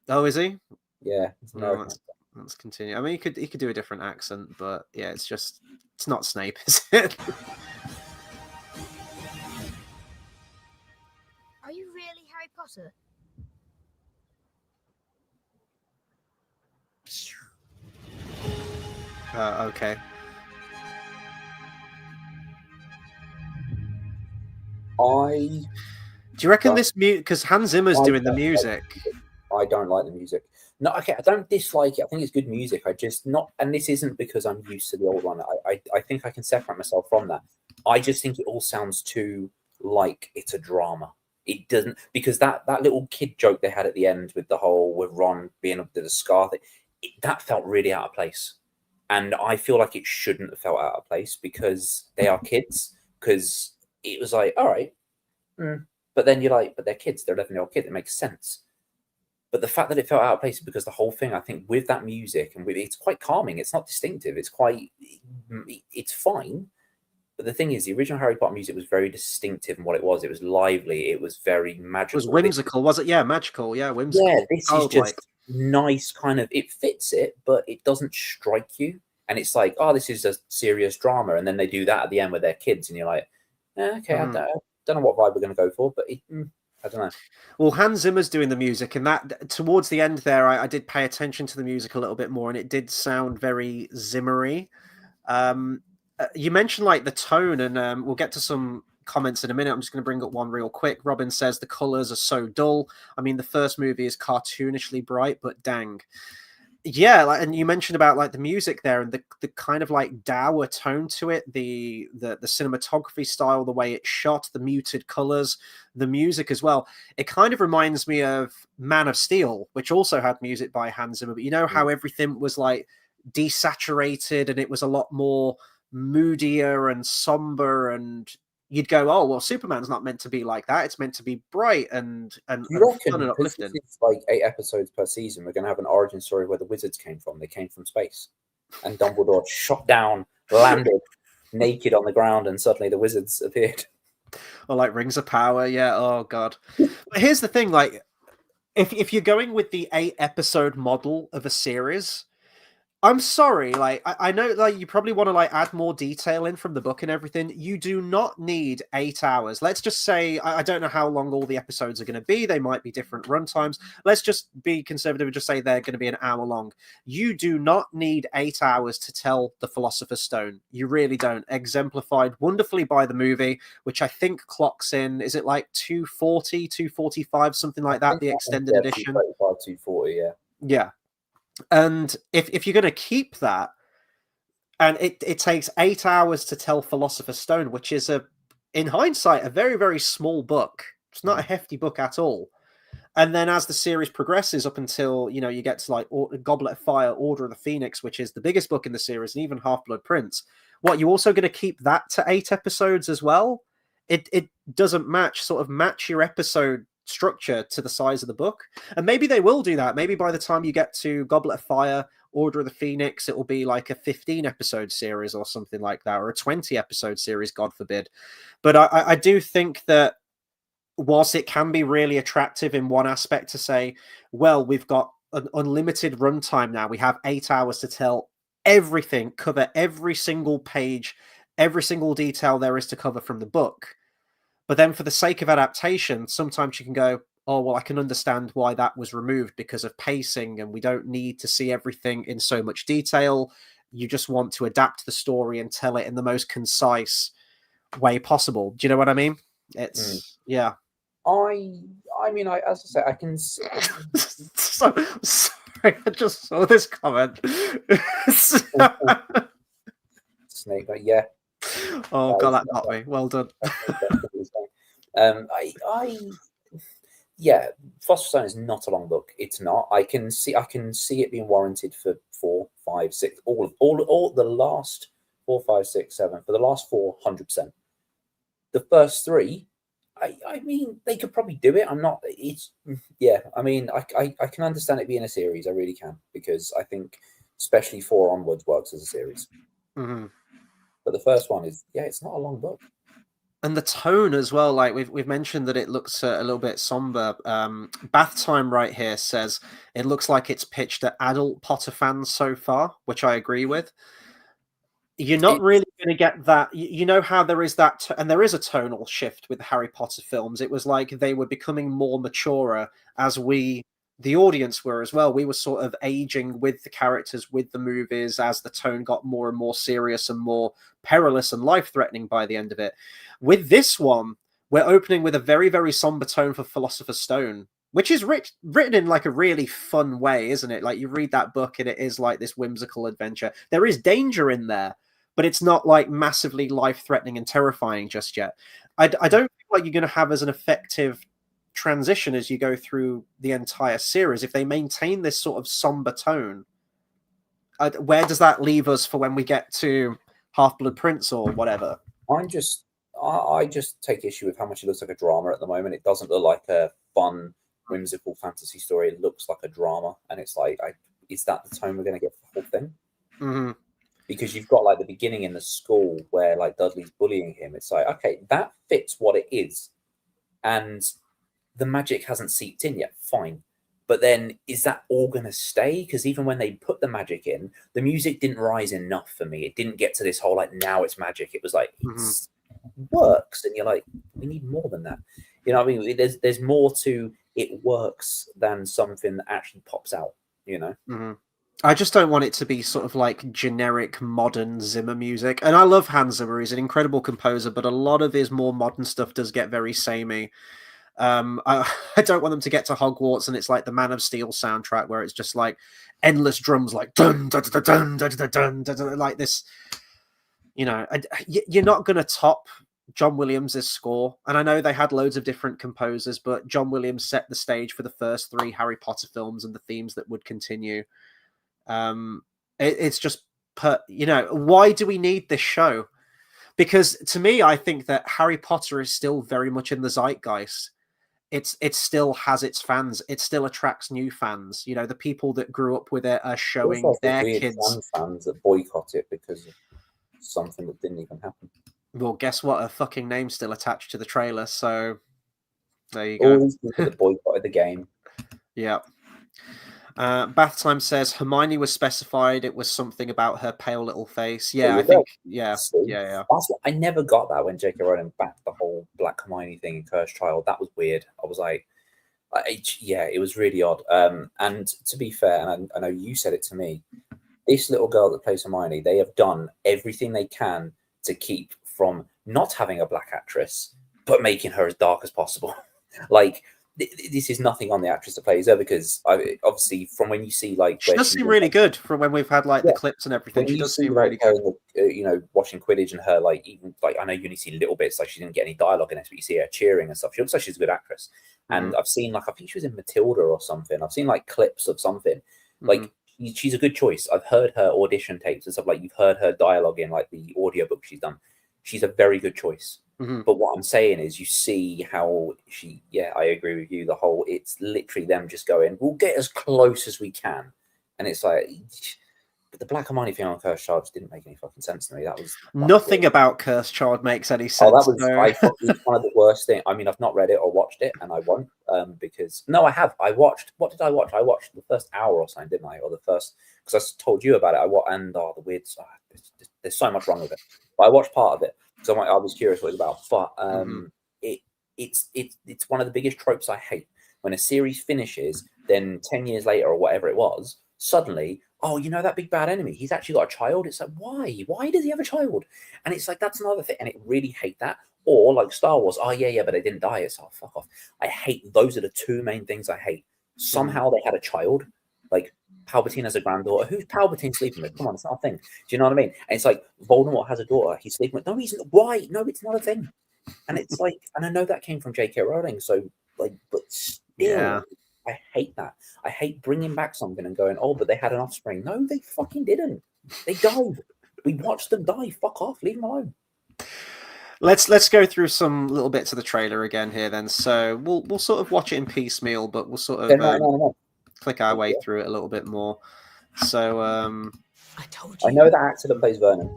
Oh, is he? Yeah, he's American. Let's continue. I mean, he could do a different accent, but yeah, it's not Snape, is it? Are you really Harry Potter? Okay. Do you reckon this because Hans Zimmer's doing the music? I don't like the music. No, okay, I don't dislike it. I think it's good music. I just not, and this isn't because I'm used to the old one. I think I can separate myself from that. I just think it all sounds too like it's a drama. It doesn't, because that little kid joke they had at the end with Ron being up to the scar thing, that felt really out of place. And I feel like it shouldn't have felt out of place because they are kids. Because it was like, all right. But then you're like, but they're kids. They're 11-year-old kids. It makes sense. But the fact that it felt out of place because the whole thing, I think, with that music and it's quite calming. It's not distinctive. It's fine. But the thing is, the original Harry Potter music was very distinctive in what it was. It was lively. It was very magical. It was whimsical, was it? Yeah, magical. Yeah, whimsical. Yeah, this is just nice kind of, it fits it, but it doesn't strike you. And it's like, oh, this is a serious drama. And then they do that at the end with their kids. And you're like, okay, I don't know what vibe we're going to go for, but I don't know. Well, Hans Zimmer's doing the music, and that towards the end there, I did pay attention to the music a little bit more, and it did sound very Zimmery. You mentioned like the tone, and we'll get to some comments in a minute. I'm just going to bring up one real quick. Robin says the colors are so dull. I mean, the first movie is cartoonishly bright, but dang. Yeah, and you mentioned about like the music there and the kind of like dour tone to it, the cinematography style, the way it's shot, the muted colors, the music as well. It kind of reminds me of Man of Steel, which also had music by Hans Zimmer. But you know how everything was like desaturated and it was a lot more moodier and somber, and you'd go, oh well, Superman's not meant to be like that. It's meant to be bright and fun and uplifting. It's like 8 episodes per season. We're going to have an origin story where the wizards came from. They came from space, and Dumbledore shot down, landed naked on the ground, and suddenly the wizards appeared. Or like Rings of Power, yeah. Oh god. But here's the thing: like, if you're going with the 8 episode model of a series, I'm sorry, like I know like you probably want to like add more detail in from the book and everything. You do not need 8 hours. Let's just say I don't know how long all the episodes are going to be. They might be different runtimes. Let's just be conservative and just say they're going to be an hour long. You do not need 8 hours to tell the Philosopher's Stone. You really don't. Exemplified wonderfully by the movie, which I think clocks in, is it like 240, 245, something like that, the extended edition? 240, yeah. Yeah. And if you're going to keep that, and it takes 8 hours to tell Philosopher's Stone, which is in hindsight, a very, very small book. It's not a hefty book at all. And then as the series progresses up until, you get to like Goblet of Fire, Order of the Phoenix, which is the biggest book in the series, and even Half-Blood Prince, what, you also going to keep that to 8 episodes as well? It doesn't match your episode structure to the size of the book. And maybe they will do that. Maybe by the time you get to Goblet of Fire, Order of the Phoenix, it will be like a 15 episode series or something like that, or a 20 episode series, God forbid. But I do think that whilst it can be really attractive in one aspect to say, well, we've got an unlimited runtime now, we have 8 hours to tell everything, cover every single page, every single detail there is to cover from the book. But then for the sake of adaptation, sometimes you can go, oh, well, I can understand why that was removed because of pacing, and we don't need to see everything in so much detail. You just want to adapt the story and tell it in the most concise way possible. Do you know what I mean? It's yeah. I mean, as I say, I can. So sorry, I just saw this comment. Snake, yeah. Oh god, that got me. Well done. Yeah, Philosopher's Stone is not a long book. It's not. I can see it being warranted for 4, 5, 6, all the last 4, 5, 6, 7, for the last 4, 100%. The first 3, I mean, they could probably do it. I'm not. It's yeah. I mean, I can understand it being a series. I really can, because I think especially 4 onwards works as a series. Mm-hmm. But the first one is, yeah, it's not a long book. And the tone as well, like we've mentioned that it looks a little bit somber. Bath Time right here says it looks like it's pitched at adult Potter fans so far, which I agree with. You're not really going to get that. You know how there is that, and there is a tonal shift with the Harry Potter films. It was like they were becoming more mature as we, the audience, were as well. We were sort of aging with the characters, with the movies, as the tone got more and more serious and more perilous and life-threatening by the end of it. With this one, we're opening with a very, very somber tone for Philosopher's Stone, which is written in like a really fun way, isn't it? Like you read that book and it is like this whimsical adventure. There is danger in there, but it's not like massively life-threatening and terrifying just yet. I don't feel like you're going to have as an effective transition as you go through the entire series if they maintain this sort of somber tone. Where does that leave us for when we get to Half-Blood Prince or whatever? I just take issue with how much it looks like a drama at the moment. It doesn't look like a fun, whimsical fantasy story. It looks like a drama, and it's like, is that the tone we're going to get for the whole thing? Mm-hmm. Because you've got like the beginning in the school where like Dudley's bullying him. It's like, okay, that fits what it is, and the magic hasn't seeped in yet. Fine. But then is that all going to stay? Because even when they put the magic in, the music didn't rise enough for me. It didn't get to this whole like, now it's magic. It was like, it works. And you're like, we need more than that. You know what I mean? There's more to it works than something that actually pops out, you know? Mm-hmm. I just don't want it to be sort of like generic modern Zimmer music. And I love Hans Zimmer. He's an incredible composer, but a lot of his more modern stuff does get very samey. I don't want them to get to Hogwarts and it's like the Man of Steel soundtrack where it's just like endless drums, like dun dun dun dun dun dun dun, dun, dun, like this. You know, you're not going to top John Williams' score. And I know they had loads of different composers, but John Williams set the stage for the first 3 Harry Potter films and the themes that would continue. It's just, you know, why do we need this show? Because to me, I think that Harry Potter is still very much in the zeitgeist. It still has its fans. It still attracts new fans. You know, the people that grew up with it are showing their kids. Fans that boycott it because of something that didn't even happen. Well, guess what? A fucking name's still attached to the trailer. So there you go. All these people that boycotted the game. Yeah. Bath Time says Hermione was specified. It was something about her pale little face. Yeah, I think. Yeah. I never got that when J.K. Rowling backed the whole Black Hermione thing in Cursed Child. That was weird. I was like, yeah, it was really odd. And to be fair, and I know you said it to me, this little girl that plays Hermione, they have done everything they can to keep from not having a black actress, but making her as dark as possible. Like. This is nothing on the actress that plays her, because obviously from when you see like she does seem really good from when we've had like the clips and everything. She does seem really good. You know, watching Quidditch and her like even like I know you only see little bits, like she didn't get any dialogue in it, but you see her cheering and stuff. She looks like she's a good actress. And I've seen like I think she was in Matilda or something. I've seen like clips of something. Like she's a good choice. I've heard her audition tapes and stuff, like you've heard her dialogue in like the audiobook she's done. She's a very good choice. But what I'm saying is, you see how she, I agree with you. It's literally them just going, we'll get as close as we can. And it's like, but the Black Hermione thing on Cursed Child didn't make any fucking sense to me. That was nothing about Cursed Child makes any sense. Oh, that was, I thought it was one of the worst things. I mean, I've not read it or watched it, and I won't, because no, I have. I watched. What did I watch? I watched the first hour or something, didn't I? Or the first, because I told you about it. And the weird. There's so much wrong with it. But I watched part of it because I was curious what it was about. But it's one of the biggest tropes I hate. When a series finishes, then 10 years later or whatever it was, suddenly, oh, you know that big bad enemy, he's actually got a child. It's like, why does he have a child? And it's like, that's another thing, and I really hate that. Or like Star Wars, oh yeah, but they didn't die. It's fuck off. I hate, those are the two main things I hate. Somehow they had a child, like Palpatine has a granddaughter. Who's Palpatine sleeping with? Come on, it's not a thing. Do you know what I mean? And it's like Voldemort has a daughter, he's sleeping with. No, he's not. Why? No, it's not a thing. And it's like, and I know that came from J.K. Rowling, so like, but still, I hate that. I hate bringing back something and going, oh, but they had an offspring. No, they fucking didn't. They died. We watched them die. Fuck off. Leave them alone. Let's go through some little bits of the trailer again here then. So we'll sort of watch it in piecemeal, but we'll sort of no. click our way through it a little bit more. So I told you. I know the actor that plays Vernon.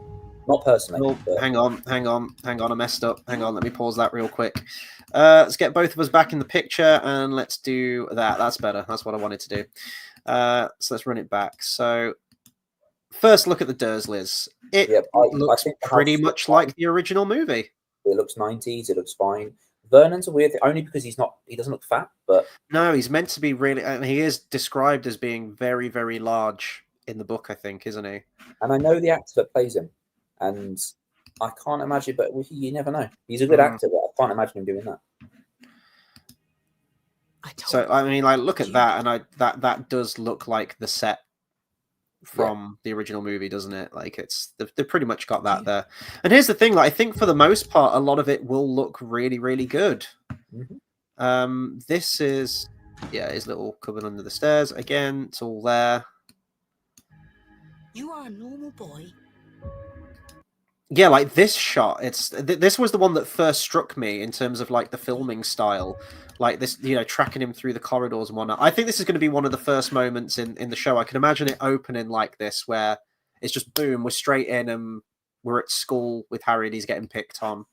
Not personally. Oh, but... hang on. I messed up. Hang on, let me pause that real quick. Let's get both of us back in the picture and let's do that. That's better. That's what I wanted to do. So let's run it back. So first look at the Dursleys. It looks pretty much like the original movie. It looks 90s. It looks fine. Vernon's a weird thing, only because he doesn't look fat, but no, he's meant to be really. he is described as being very, very large in the book, I think, isn't he? And I know the actor that plays him, and I can't imagine, but you never know. He's a good actor, but I can't imagine him doing that. So I mean, like, look at that, and that does look like the set from the original movie, doesn't it? Like, they've pretty much got that there. And here's the thing: like, I think for the most part, a lot of it will look really, really good. This is his little cupboard under the stairs. Again, it's all there. You are a normal boy. Yeah, like this shot, this was the one that first struck me in terms of like the filming style, like this, tracking him through the corridors and whatnot. I think this is going to be one of the first moments in the show. I can imagine it opening like this, where it's just boom, we're straight in and we're at school with Harry and he's getting picked on.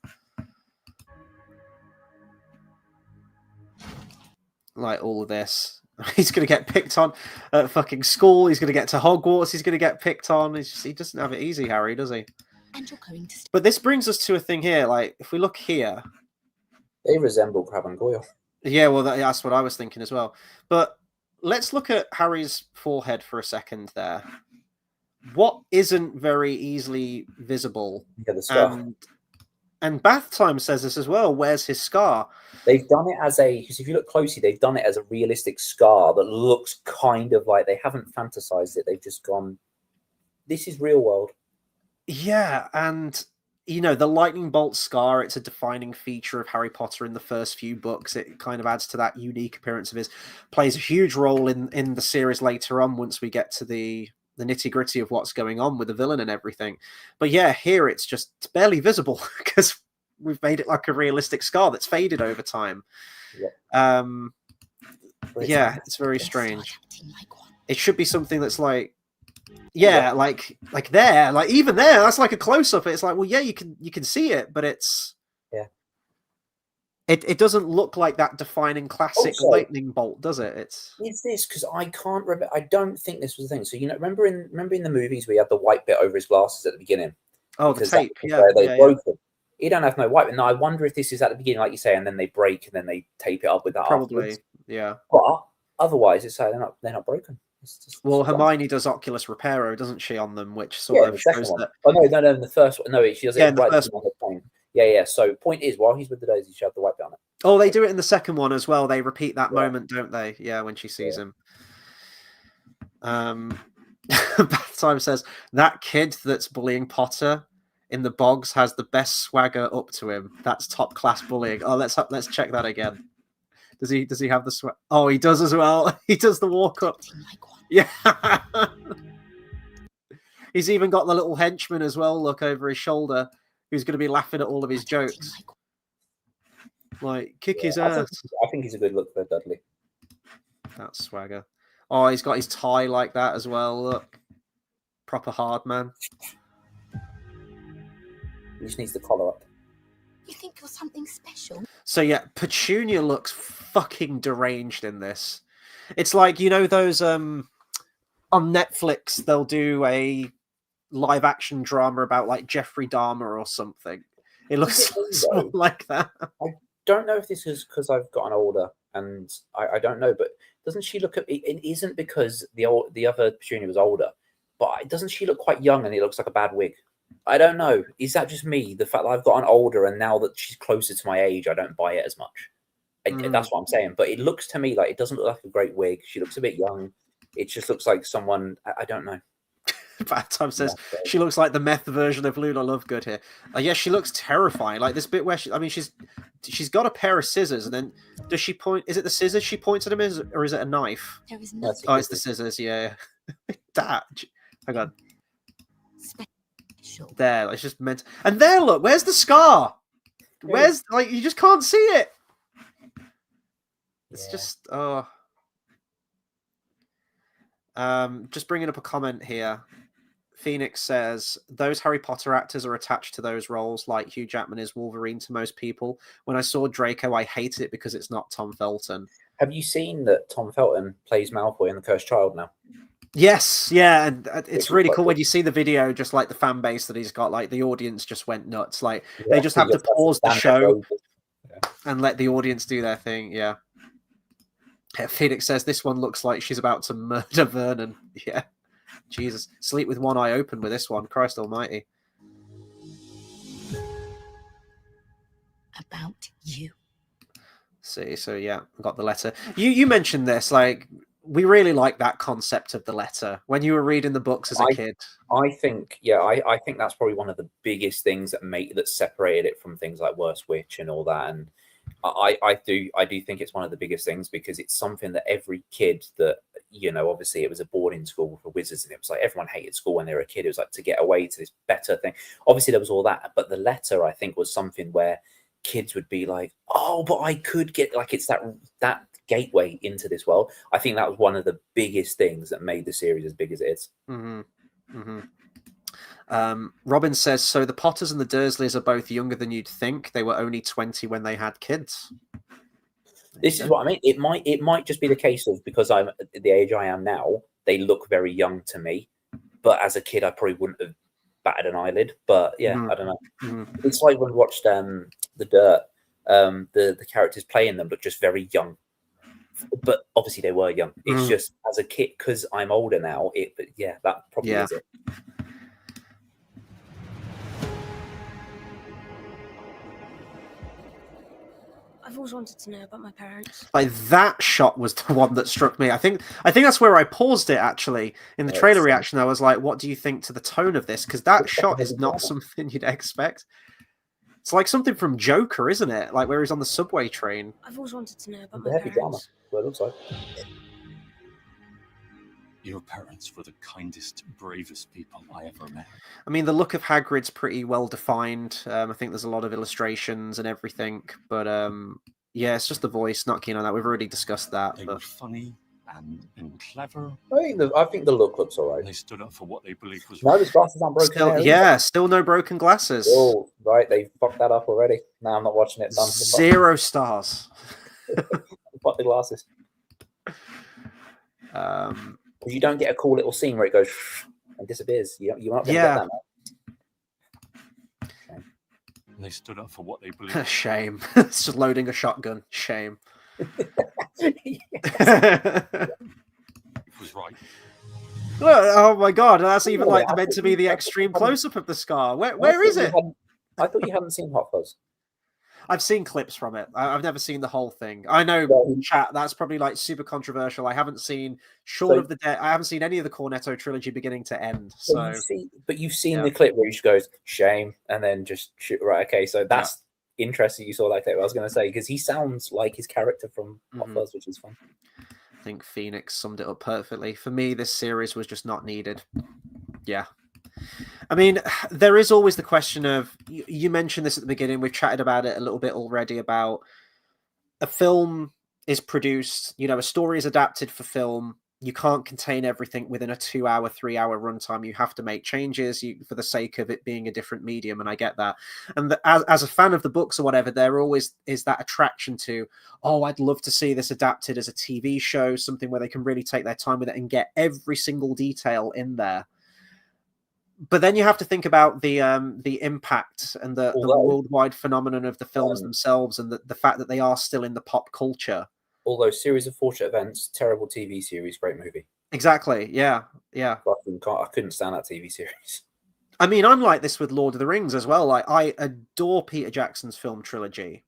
Like all of this. He's going to get picked on at fucking school. He's going to get to Hogwarts. He's going to get picked on. He doesn't have it easy, Harry, does he? And you're going to... But this brings us to a thing here. Like, if we look here, they resemble Crabbe and Goyle. Yeah, well, that's what I was thinking as well. But let's look at Harry's forehead for a second there. What isn't very easily visible? Yeah, the scar. And Bath Time says this as well. Where's his scar? They've done it because if you look closely, they've done it as a realistic scar that looks kind of like, they haven't fantasized it. They've just gone, this is real world. Yeah, and the lightning bolt scar, it's a defining feature of Harry Potter in the first few books. It kind of adds to that unique appearance of his, plays a huge role in the series later on once we get to the nitty-gritty of what's going on with the villain and everything. But yeah, here it's barely visible because we've made it like a realistic scar that's faded over time. It's very strange. It should be something that's like, like there, like even there, that's like a close-up. It's like, well, yeah, you can see it, but it's it doesn't look like that defining classic lightning bolt, does it? Is this because I can't remember? I don't think this was the thing. So remember in the movies we had the white bit over his glasses at the beginning. Oh, the tape, they broke it. He don't have no white. No, I wonder if this is at the beginning, like you say, and then they break and then they tape it up with that. Probably, afterwards. Yeah. But otherwise, it's like they're not broken. Well, Hermione does Oculus Reparo, doesn't she, on them, which sort of shows that. Oh no, in the first one, no, she does it in the right first on the plane. Yeah. So point is, while he's with the Daisy, she had the white bit on it. Oh, they do it in the second one as well. They repeat that moment, don't they? Yeah, when she sees him. Bath Time says that kid that's bullying Potter in the bogs has the best swagger up to him. That's top class bullying. Oh, let's check that again. Does he have the sweat? Oh, he does as well. He does the walk up. Like one. Yeah. He's even got the little henchman as well, look over his shoulder, who's going to be laughing at all of his jokes. Like, kick his ass. I think he's a good look for Dudley. That's swagger. Oh, he's got his tie like that as well, look. Proper hard man. He just needs the collar up. You think you're something special? So yeah, Petunia looks fucking deranged in this. It's like, you know those on Netflix they'll do a live action drama about like Jeffrey Dahmer or something. It looks something like that. I don't know if this is because I've gotten older and I don't know, but doesn't she look at it isn't because the other Petunia was older, but doesn't she look quite young and it looks like a bad wig? I don't know. Is that just me? The fact that I've gotten older and now that she's closer to my age, I don't buy it as much. That's what I'm saying. But it looks to me like it doesn't look like a great wig. She looks a bit young. It just looks like someone. I don't know. Bad Time says she looks like the meth version of Luna Lovegood here. Yeah, she looks terrifying. Like this bit where she's got a pair of scissors, and then does she point? Is it the scissors she points at him, or is it a knife? There is nothing. Oh, it's the scissors. Yeah. That. Hang on. Special. There, it's just meant. And there, look, where's the scar? Where's like you just can't see it. It's just just bringing up a comment here. Phoenix says those Harry Potter actors are attached to those roles like Hugh Jackman is Wolverine to most people. When I saw Draco, I hated it because it's not Tom Felton. Have you seen that Tom Felton plays Malfoy in The Cursed Child now? Yes, yeah, and it's really cool when you see the video, just like the fan base that he's got, like the audience just went nuts. Like they just have to pause the show and let the audience do their thing. Yeah. Phoenix says this one looks like she's about to murder Vernon. Yeah. Jesus. Sleep with one eye open with this one. Christ almighty. About you. See, so yeah, got the letter. You mentioned this, like we really like that concept of the letter when you were reading the books as a kid. I think that's probably one of the biggest things that separated it from things like Worst Witch and all that. And I do think it's one of the biggest things because it's something that every kid that, you know, obviously it was a boarding school for wizards and it was like everyone hated school when they were a kid. It was like to get away to this better thing. Obviously there was all that, but the letter I think was something where kids would be like, oh, but I could get, like, it's that gateway into this world. I think that was one of the biggest things that made the series as big as it is. Robin says, so the Potters and the Dursleys are both younger than you'd think. They were only 20 when they had kids. This is what I mean. It might just be the case of because I'm at the age I am now, they look very young to me. But as a kid, I probably wouldn't have batted an eyelid. But yeah, I don't know. It's like when we watched The Dirt, the characters playing them look just very young. But obviously they were young. It's just as a kid, because I'm older now, that probably is it. I've always wanted to know about my parents. Like that shot was the one that struck me. I think that's where I paused it actually. In the trailer reaction, I was like, what do you think to the tone of this? Because that shot is not something you'd expect. It's like something from Joker, isn't it? Like where he's on the subway train. I've always wanted to know about my parents. Drama. What it looks like. Your parents were the kindest, bravest people I ever met. I mean, the look of Hagrid's pretty well defined. I think there's a lot of illustrations and everything, but yeah, it's just the voice. Not keen on that. We've already discussed that. They were funny and clever. I think the look looks all right. They stood up for what they believed was right. right. His glasses aren't broken. Still no broken glasses. Oh, right, they fucked that up already. No, I'm not watching it. 0 stars. Fuck the glasses. You don't get a cool little scene where it goes and disappears. You're not going to get that. They stood up for what they believed. Shame. It's just loading a shotgun. Shame. It was right. Look, oh my god, that's even like meant to be the extreme close-up of the scar. Where is it? I thought you hadn't seen Hot Fuzz. I've seen clips from it. I've never seen the whole thing. I know, chat, that's probably like super controversial. I haven't seen I haven't seen any of the Cornetto trilogy beginning to end. So, but you've seen the clip where he just goes shame and then just shoot. Right, okay, so that's interesting you saw that clip. I was going to say, because he sounds like his character from Hot Fuzz, which is fun. I think Phoenix summed it up perfectly. For me, this series was just not needed. Yeah. I mean, there is always the question of, you mentioned this at the beginning, we've chatted about it a little bit already, about a film is produced, a story is adapted for film. You can't contain everything within a 2-hour, 3-hour runtime. You have to make changes for the sake of it being a different medium, and I get that. And as a fan of the books or whatever, there always is that attraction to, oh, I'd love to see this adapted as a TV show, something where they can really take their time with it and get every single detail in there. But then you have to think about the impact and the worldwide phenomenon of the films themselves, and the fact that they are still in the pop culture. Although Series of Fortunate Events, terrible TV series, great movie. Exactly. Yeah. I couldn't stand that TV series. I mean, I'm like this with Lord of the Rings as well. Like, I adore Peter Jackson's film trilogy,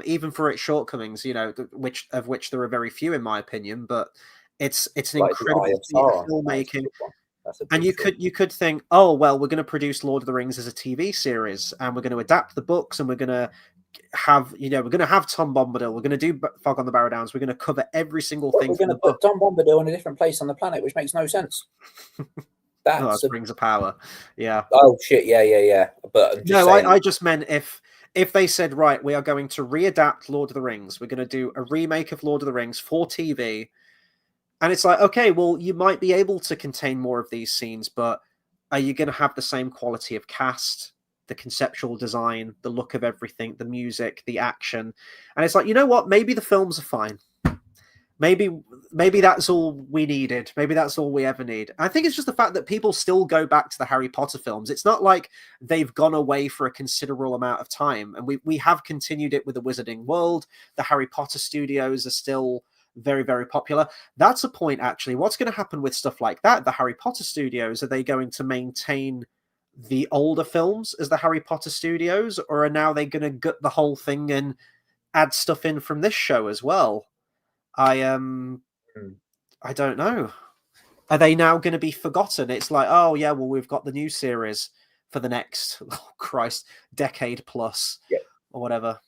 even for its shortcomings. Which there are very few in my opinion, but it's an incredible feat of filmmaking. And you could think, oh well, we're going to produce Lord of the Rings as a TV series, and we're going to adapt the books, and we're going to have Tom Bombadil, we're going to do Fog on the Barrow Downs, we're going to cover every single thing. We're going to put Tom Bombadil in a different place on the planet, which makes no sense. That's Rings of Power. Yeah. Oh shit! Yeah. But I just meant if they said, right, we are going to readapt Lord of the Rings, we're going to do a remake of Lord of the Rings for TV. And it's like, okay, well, you might be able to contain more of these scenes, but are you going to have the same quality of cast, the conceptual design, the look of everything, the music, the action? And it's like, you know what? Maybe the films are fine. Maybe that's all we needed. Maybe that's all we ever need. I think it's just the fact that people still go back to the Harry Potter films. It's not like they've gone away for a considerable amount of time. And we have continued it with the Wizarding World. The Harry Potter studios are still very, very popular. That's a point, actually. What's going to happen with stuff like that? The Harry Potter studios, are they going to maintain the older films as the Harry Potter studios, or are now they going to gut the whole thing and add stuff in from this show as well? I don't know. Are they now going to be forgotten? It's like, oh yeah, well, we've got the new series for the next decade plus, or whatever.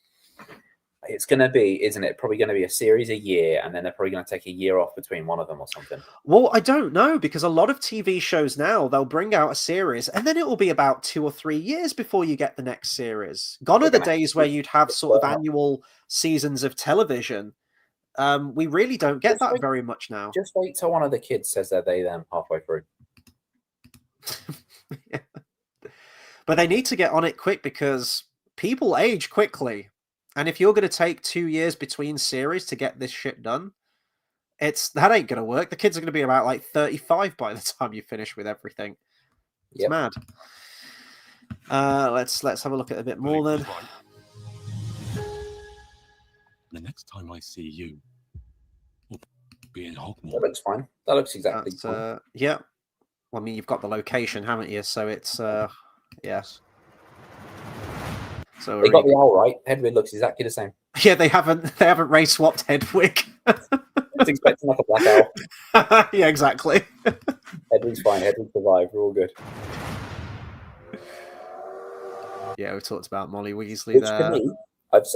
It's going to be, isn't it? Probably going to be a series a year, and then they're probably going to take a year off between one of them or something. Well, I don't know, because a lot of TV shows now, they'll bring out a series, and then it will be about 2 or 3 years before you get the next series. Gone are the days where you'd have sort of annual seasons of television. We really don't get that very much now. Just wait till one of the kids says they're them halfway through. Yeah. But they need to get on it quick, because people age quickly. And if you're going to take 2 years between series to get this shit done, that ain't going to work. The kids are going to be about like 35 by the time you finish with everything. It's mad. Let's have a look at a bit more then. The next time I see you, we'll be in Hogwarts. That looks fine. That looks exactly fine. Yeah. Well, I mean, you've got the location, haven't you? So it's yes. So they got the owl right. Hedwig looks exactly the same. Yeah, they haven't race swapped Hedwig. I was expecting like a black owl. Yeah, exactly. Hedwig's fine. Hedwig survived. We're all good. Yeah, we talked about Molly Weasley there. To me,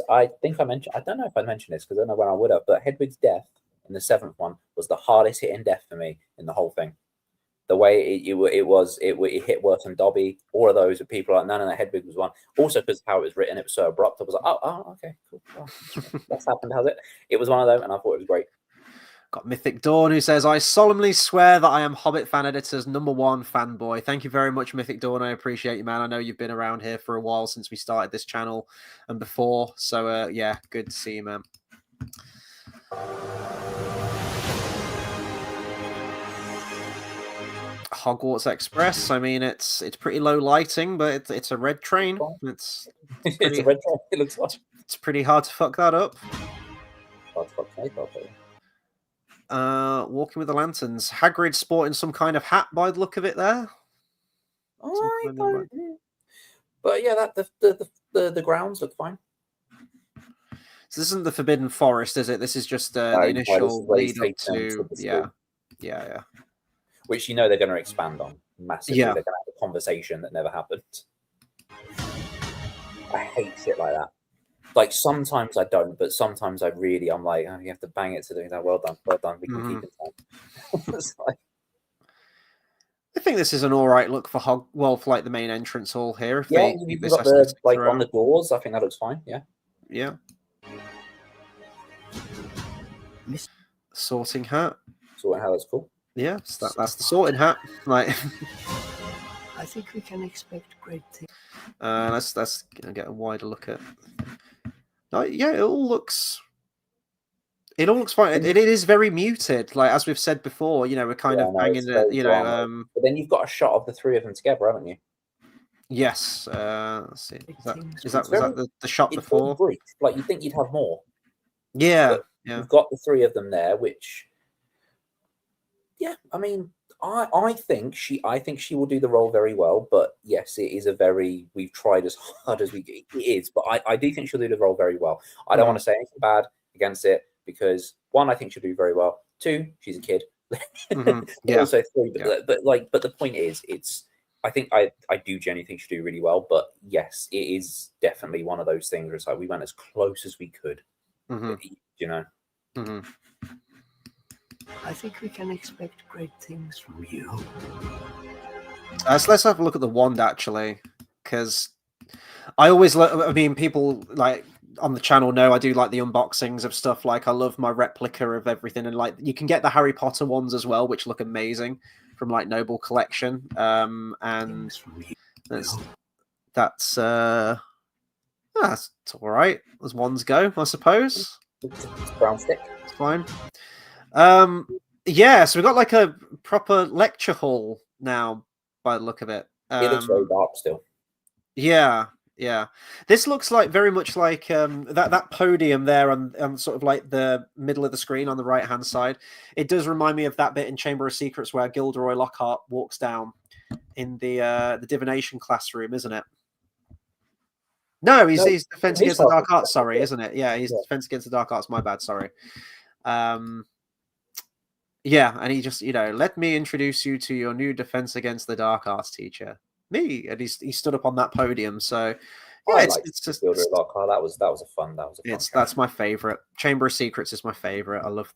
I think I mentioned. I don't know if I mentioned this because I don't know when I would have. But Hedwig's death in the 7th one was the hardest hitting death for me in the whole thing. The way it hit worse than Dobby. All of those people like no, Hedwig was one. Also because how it was written, it was so abrupt. I was like, oh, okay, cool. Oh, that's happened, has it? It was one of them, and I thought it was great. Got Mythic Dawn, who says, I solemnly swear that I am Hobbit Fan Editor's #1 fanboy. Thank you very much, Mythic Dawn. I appreciate you, man. I know you've been around here for a while since we started this channel and before. So, yeah, good to see you, man. Hogwarts Express. I mean, it's pretty low lighting, but it's a red train. It's a red train. It looks like it's pretty hard to fuck that up. Walking with the Lanterns. Hagrid sporting some kind of hat by the look of it there. But yeah, the grounds look fine. So this isn't the Forbidden Forest, is it? This is just the initial lead up to yeah. Which you know they're going to expand on massively. Yeah. They're going to have a conversation that never happened. I hate shit like that. Like sometimes I don't, but sometimes I'm like, oh, you have to bang it to do that. Well done. We can keep it time. It's like, I think this is an all right look for for like the main entrance hall here. If yeah, they you've keep this got the like throughout. on the doors. I think that looks fine. Yeah. Yeah. Sorting hat. Sorting hat, that's cool. Yeah, that's the sorting hat. Like, I think we can expect great things. let's get a wider look at. Yeah, it all looks fine. It is very muted. Like as we've said before, we're kind of banging it. But then you've got a shot of the three of them together, haven't you? Yes. Let's see. Was that the shot it's before? Brief. Like you think you'd have more. Yeah. But you've got the three of them there, which. Yeah, I mean, I think she will do the role very well. But yes, it is we've tried as hard as it is. But I do think she'll do the role very well. I don't want to say anything bad against it because one, I think she'll do very well. Two, she's a kid. Yeah. Also three, but the point is, I think I do genuinely think she'll do really well. But yes, it is definitely one of those things where it's like we went as close as we could. I think we can expect great things from you. So let's have a look at the wand actually, because I always people like on the channel know I do like the unboxings of stuff. Like I love my replica of everything, and like you can get the Harry Potter ones as well, which look amazing from like Noble Collection. And that's all right as wands go, I suppose. It's brown stick. It's fine. Yeah, so we've got like a proper lecture hall now by the look of it. It looks very dark still. Yeah. This looks like very much like that podium there on sort of like the middle of the screen on the right hand side. It does remind me of that bit in Chamber of Secrets where Gilderoy Lockhart walks down in the divination classroom, isn't it? No, he's Defense Against the Dark Arts, sorry, isn't it? Yeah, he's Defense Against the Dark Arts, my bad, sorry. Yeah, and he just, let me introduce you to your new Defense Against the Dark Arts teacher. Me. And he stood up on that podium. So yeah, it's just that was a fun. That's my favorite. Chamber of Secrets is my favorite. I love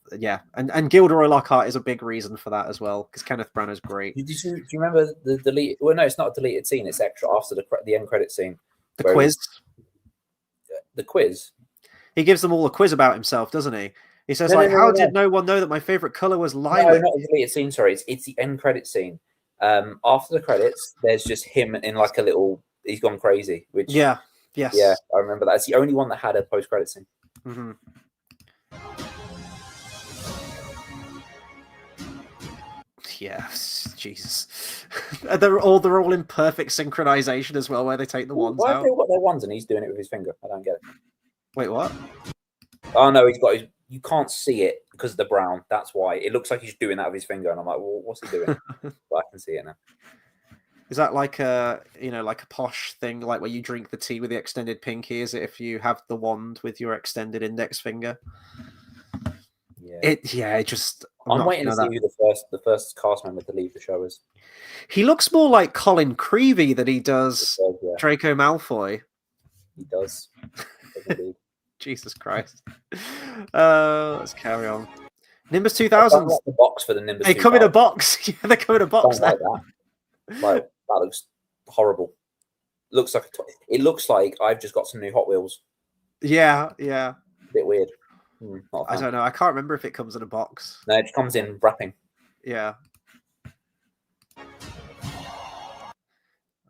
and Gilderoy Lockhart is a big reason for that as well, because Kenneth Branagh's great. Do you remember the deleted? Well, no, it's not a deleted scene. It's extra after the end credit scene. The quiz. The quiz. He gives them all a quiz about himself, doesn't he? He says, how did no one know that my favorite color was lilac? No, not the deleted scene. Sorry, it's the end credit scene. After the credits, there's just him in like a little. He's gone crazy. Which yes, yeah, I remember that. It's the only one that had a post credit scene. Mm-hmm. Yeah, Jesus. they're all in perfect synchronization as well, where they take the wands Why out. have they got their wands and he's doing it with his finger? I don't get it. Wait, what? Oh no, he's got his. You can't see it because of the brown. That's why it looks like he's doing that with his finger, and I'm like, well, what's he doing? But I can see it now. Is that like a like a posh thing, like where you drink the tea with the extended pinky? Is it if you have the wand with your extended index finger? Yeah. I'm waiting to see who the first cast member to leave the show is. He looks more like Colin Creevey than he does Draco Malfoy. He does. Jesus Christ. Let's carry on. Nimbus 2000. Like the box for the Nimbus. They come in a box. Yeah, they come in a box. Like that looks horrible. It looks like I've just got some new Hot Wheels. Yeah. A bit weird. I don't know. I can't remember if it comes in a box. No, it comes in wrapping. Yeah.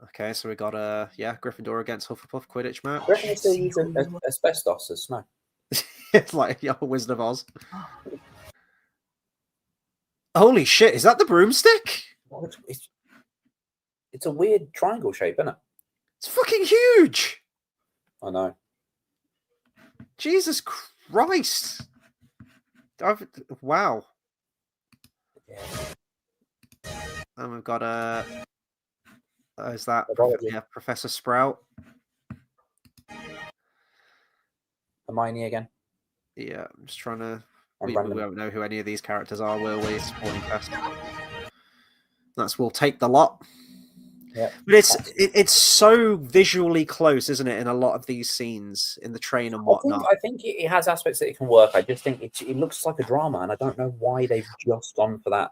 Okay, so we got Gryffindor against Hufflepuff Quidditch match. I reckon they still use asbestos as snow. It's like Wizard of Oz. Holy shit! Is that the broomstick? It's a weird triangle shape, isn't it? It's fucking huge. I know. Jesus Christ! Wow. Yeah. And we've got is that Professor Sprout? Hermione again. Yeah, I'm just trying to. We don't know who any of these characters are, will we? Supporting cast. We'll take the lot. Yeah. But it's so visually close, isn't it? In a lot of these scenes in the train and whatnot. I think it has aspects that it can work. I just think it looks like a drama, and I don't know why they've just gone for that.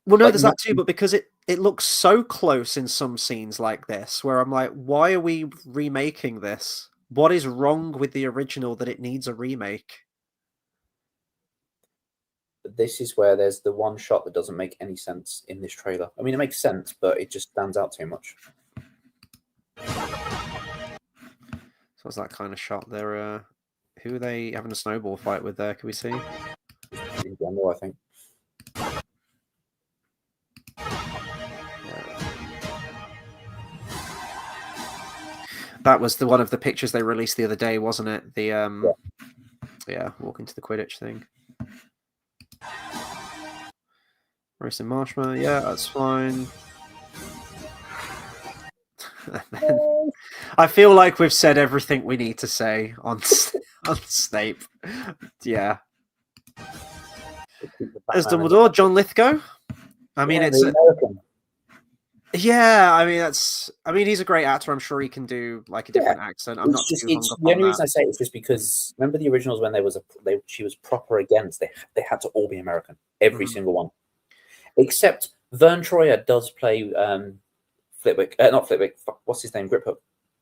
Well, no, Like, there's that too, but because it looks so close in some scenes like this, where I'm like, why are we remaking this? What is wrong with the original that it needs a remake? But this is where there's the one shot that doesn't make any sense in this trailer. I mean, it makes sense, but it just stands out too much. So it's that kind of shot there. Who are they having a snowball fight with there? Can we see? In general, I think. That was one of the pictures they released the other day, wasn't it? The yeah, walking to the Quidditch thing. Roasting marshmallow, yeah, that's fine. Then, I feel like we've said everything we need to say on Snape. Yeah. As Dumbledore, John Lithgow. I mean, it's American. yeah. I mean, he's a great actor. I'm sure he can do like a different accent. I'm not too hung up the on only that. reason I say it is just because remember the originals when she was proper against they had to all be American, every single one, except Vern Troyer does play Flitwick, not Flitwick. What's his name? Griphook.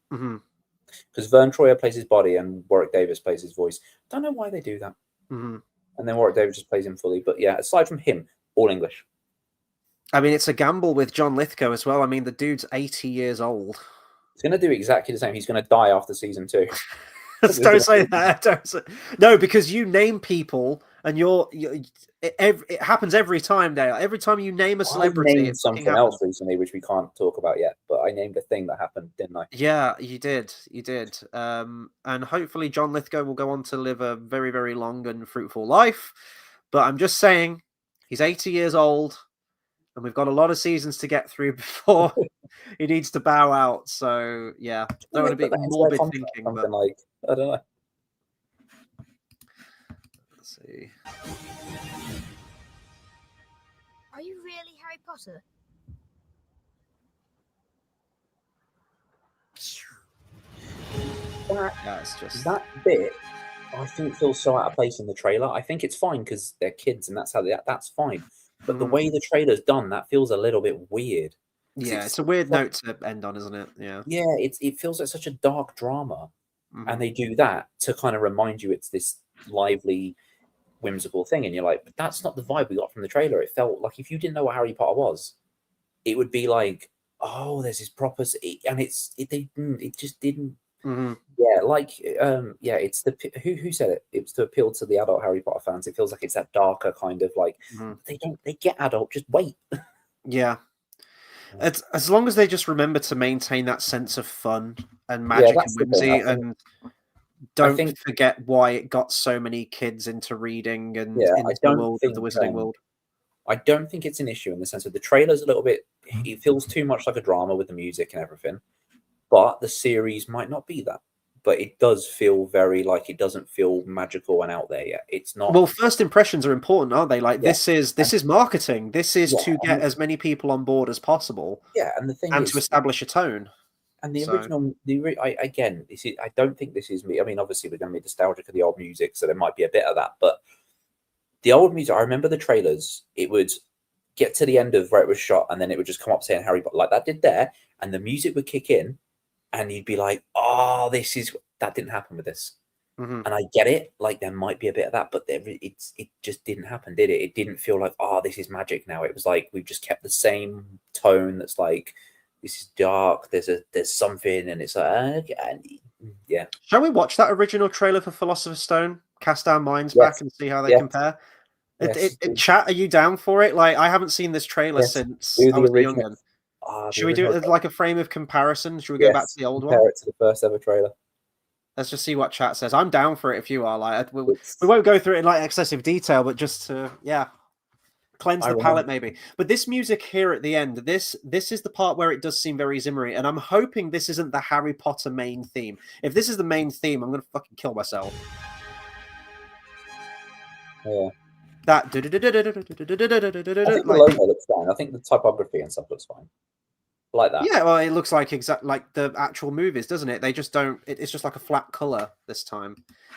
Because Vern Troyer plays his body and Warwick Davis plays his voice. Don't know why they do that. And then Warwick Davis just plays him fully. But yeah, aside from him, all English. I mean, it's a gamble with John Lithgow as well. I mean, the dude's 80 years old. He's going to do exactly the same. He's going to die after season 2. Don't say that. Don't say... No, because you name people, and it happens every time, Dale. Every time you name a celebrity, I named something else recently, which we can't talk about yet. But I named a thing that happened, didn't I? Yeah, you did. You did. And hopefully, John Lithgow will go on to live a very, very long and fruitful life. But I'm just saying, he's 80 years old. And we've got a lot of seasons to get through before he needs to bow out. So, yeah, don't want to be morbid thinking. But... like, I don't know. Let's see. Are you really Harry Potter? It's just... That bit, I think, feels so out of place in the trailer. I think it's fine because they're kids and that's how that's fine. But the way the trailer's done, that feels a little bit weird. Yeah, it's a weird note to end on, isn't it? Yeah. Yeah, it feels like such a dark drama. And they do that to kind of remind you it's this lively, whimsical thing. And you're like, but that's not the vibe we got from the trailer. It felt like if you didn't know what Harry Potter was, it would be like, oh, there's this proper... And it just didn't... Yeah, like it's the who said it? It was to appeal to the adult Harry Potter fans. It feels like it's that darker kind of like they get adult. Just wait. Yeah, as long as they just remember to maintain that sense of fun and magic and whimsy, and don't forget why it got so many kids into reading and into the world of the Wizarding World. I don't think it's an issue in the sense of the trailer's a little bit. It feels too much like a drama with the music and everything. But the series might not be that. But it does feel very like it doesn't feel magical and out there yet. It's not. Well, first impressions are important, aren't they? Like this is marketing. This is to get as many people on board as possible. Yeah, and the thing is, to establish a tone. And the original, I don't think this is me. I mean, obviously we're going to be nostalgic of the old music, so there might be a bit of that. But the old music, I remember the trailers. It would get to the end of where it was shot, and then it would just come up saying Harry Potter, like that did there, and the music would kick in. And you'd be like, oh, that didn't happen with this. And I get it. Like, there might be a bit of that, but it just didn't happen, did it? It didn't feel like, oh, this is magic now. It was like, we've just kept the same tone that's like, this is dark, there's something, and it's like, yeah. Shall we watch that original trailer for Philosopher's Stone? Cast our minds back and see how they compare? Chat, are you down for it? Like, I haven't seen this trailer since I was a young one. Should we do it as like a frame of comparison? Should we go back to the old one? Compare it to the first ever trailer. Let's just see what chat says. I'm down for it if you are. Like, we won't go through it in like excessive detail, but just to cleanse the palate maybe. But this music here at the end, this is the part where it does seem very Zimmery, and I'm hoping this isn't the Harry Potter main theme. If this is the main theme, I'm gonna fucking kill myself. Yeah. That I think the logo looks fine. I think the typography and stuff looks fine. like that. Yeah, well, it looks like like the actual movies, doesn't it? They just don't. It's just like a flat color this time.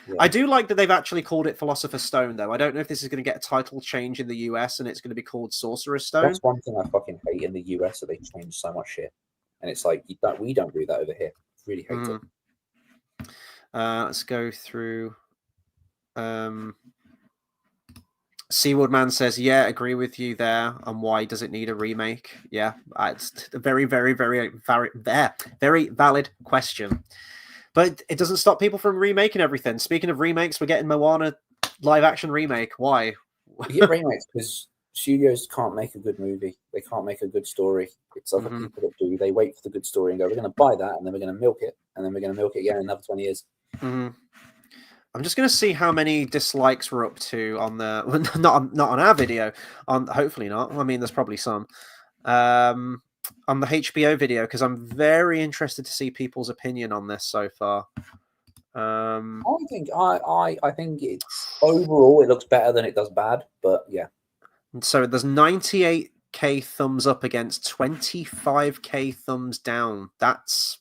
Yeah. I do like that they've actually called it Philosopher's Stone, though. I don't know if this is going to get a title change in the US and it's going to be called Sorcerer's Stone. That's one thing I fucking hate in the US, that they change so much shit, and it's like we don't do that over here. Really hate it. Let's go through. Seaworld Man says, "Yeah, agree with you there. And why does it need a remake? Yeah, it's a very, very, very, very valid question. But it doesn't stop people from remaking everything. Speaking of remakes, we're getting Moana live action remake. Why? You get remakes because studios can't make a good movie. They can't make a good story. It's other people that do. They wait for the good story and go, we're going to buy that, and then we're going to milk it, and then we're going to milk it again in another 20 years. I'm just going to see how many dislikes we're up to on the not on our video. Hopefully not. I mean, there's probably some on the HBO video, because I'm very interested to see people's opinion on this so far. I think it's overall it looks better than it does bad, but yeah. So there's 98k thumbs up against 25k thumbs down. That's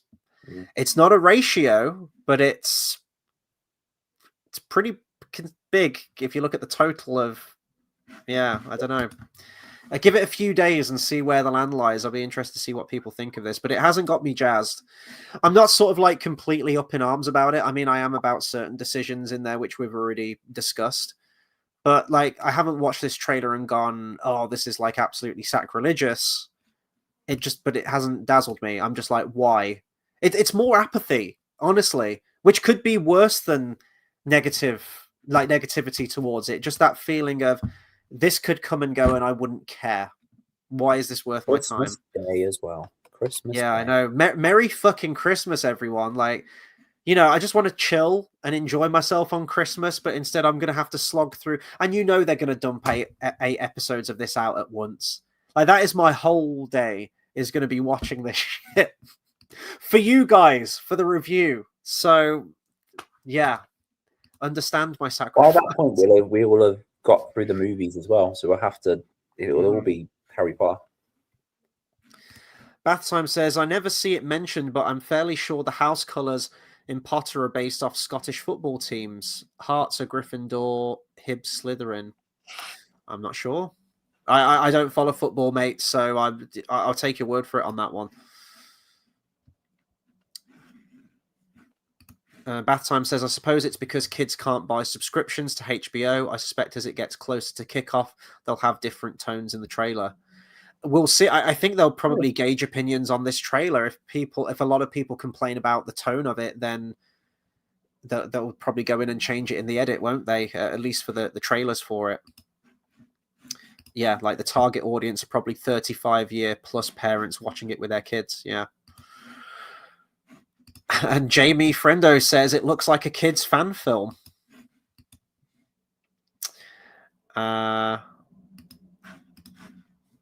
it's not a ratio, but it's pretty big if you look at the total of. Yeah, I don't know. I give it a few days and see where the land lies. I'll be interested to see what people think of this, but it hasn't got me jazzed. I'm not sort of like completely up in arms about it. I mean, I am about certain decisions in there which we've already discussed, but like I haven't watched this trailer and gone, "Oh, this is like absolutely sacrilegious." But it hasn't dazzled me. I'm just like, why? It's more apathy, honestly, which could be worse than negativity towards it. Just that feeling of, this could come and go and I wouldn't care. Why is this worth my time? Christmas Day as well. Christmas Yeah, Day. I know. Merry fucking Christmas, everyone. Like, I just want to chill and enjoy myself on Christmas, but instead I'm going to have to slog through. And they're going to dump eight episodes of this out at once. Like, that is my whole day, is going to be watching this shit. For you guys, for the review. So, yeah. Understand my sacrifice. By that point, we will have got through the movies as well, so it will all be Harry Potter. Bathtime says, I never see it mentioned, but I'm fairly sure the house colours in Potter are based off Scottish football teams. Hearts are Gryffindor, Hibs Slytherin. I'm not sure. I don't follow football, mate, so I'll take your word for it on that one. Bathtime says, I suppose it's because kids can't buy subscriptions to HBO. I suspect as it gets closer to kickoff, they'll have different tones in the trailer. We'll see. I think they'll probably gauge opinions on this trailer. If a lot of people complain about the tone of it, then they'll probably go in and change it in the edit, won't they? At least for the trailers for it. Yeah, like the target audience are probably 35-year plus parents watching it with their kids. Yeah. And Jamie Friendo says it looks like a kid's fan film.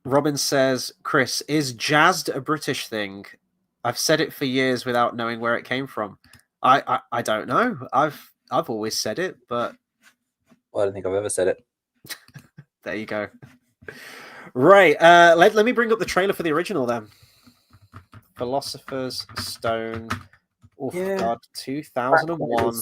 Robin says, Chris, is jazzed a British thing? I've said it for years without knowing where it came from. I don't know. I've always said it, but I don't think I've ever said it. There you go. Right. Let me bring up the trailer for the original then. Philosopher's Stone. Oh God, 2001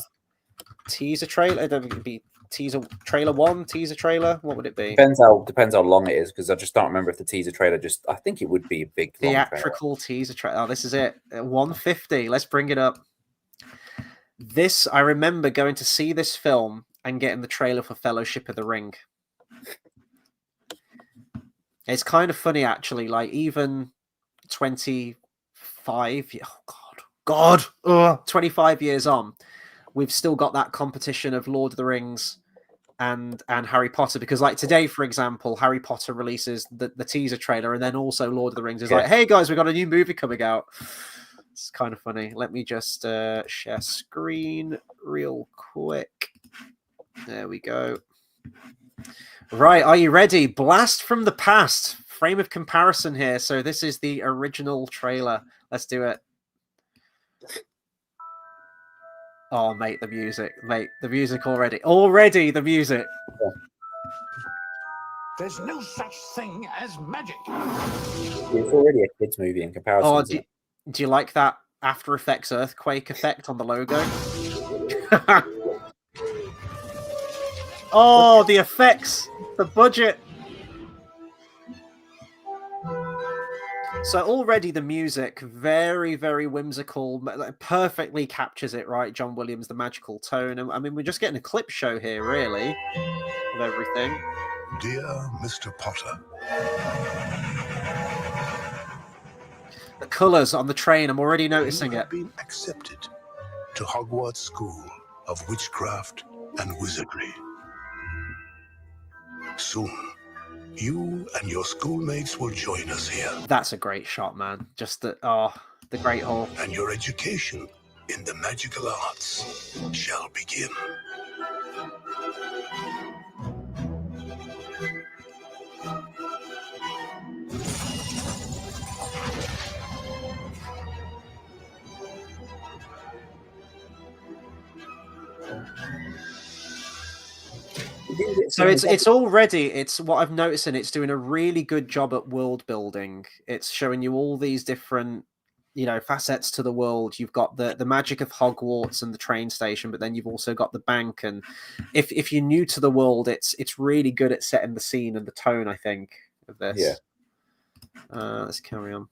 teaser trailer. It would be teaser trailer 1, teaser trailer. What would it be? Depends how long it is, because I just don't remember if the teaser trailer I think it would be a big theatrical teaser trailer. Oh, this is it. 150. Let's bring it up. This, I remember going to see this film and getting the trailer for Fellowship of the Ring. It's kind of funny, actually. Like, even 25. God, 25 years on, we've still got that competition of Lord of the Rings and Harry Potter, because like today, for example, Harry Potter releases the teaser trailer, and then also Lord of the Rings is like, hey guys, we got a new movie coming out. It's kind of funny. Let me just share screen real quick. There we go. Right, are you ready? Blast from the past. Frame of comparison here. So this is the original trailer. Let's do it. Oh, mate, the music. Mate, the music already. Already, the music. There's no such thing as magic. It's already a kids' movie in comparison. Oh, do you like that After Effects earthquake effect on the logo? Oh, the effects, the budget. So already the music, very, very whimsical, perfectly captures it, right? John Williams, the magical tone. And I mean, we're just getting a clip show here, really, of everything. Dear Mr. Potter. The colours on the train, I'm already noticing You it. have been accepted to Hogwarts School of Witchcraft and Wizardry. Soon, you and your schoolmates will join us here. That's a great shot, man. Just the Great Hall. And your education in the magical arts shall begin. So it's already, what I've noticed, and it's doing a really good job at world building. It's showing you all these different, facets to the world. You've got the magic of Hogwarts and the train station, but then you've also got the bank. And if you're new to the world, it's really good at setting the scene and the tone, I think, of this. Yeah. Let's carry on.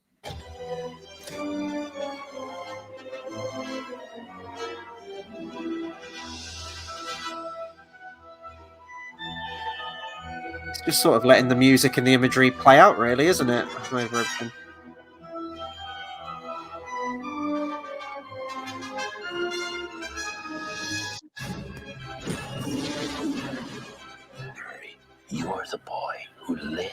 It's just sort of letting the music and the imagery play out, really, isn't it? Over everything. Harry, you are the boy who lived.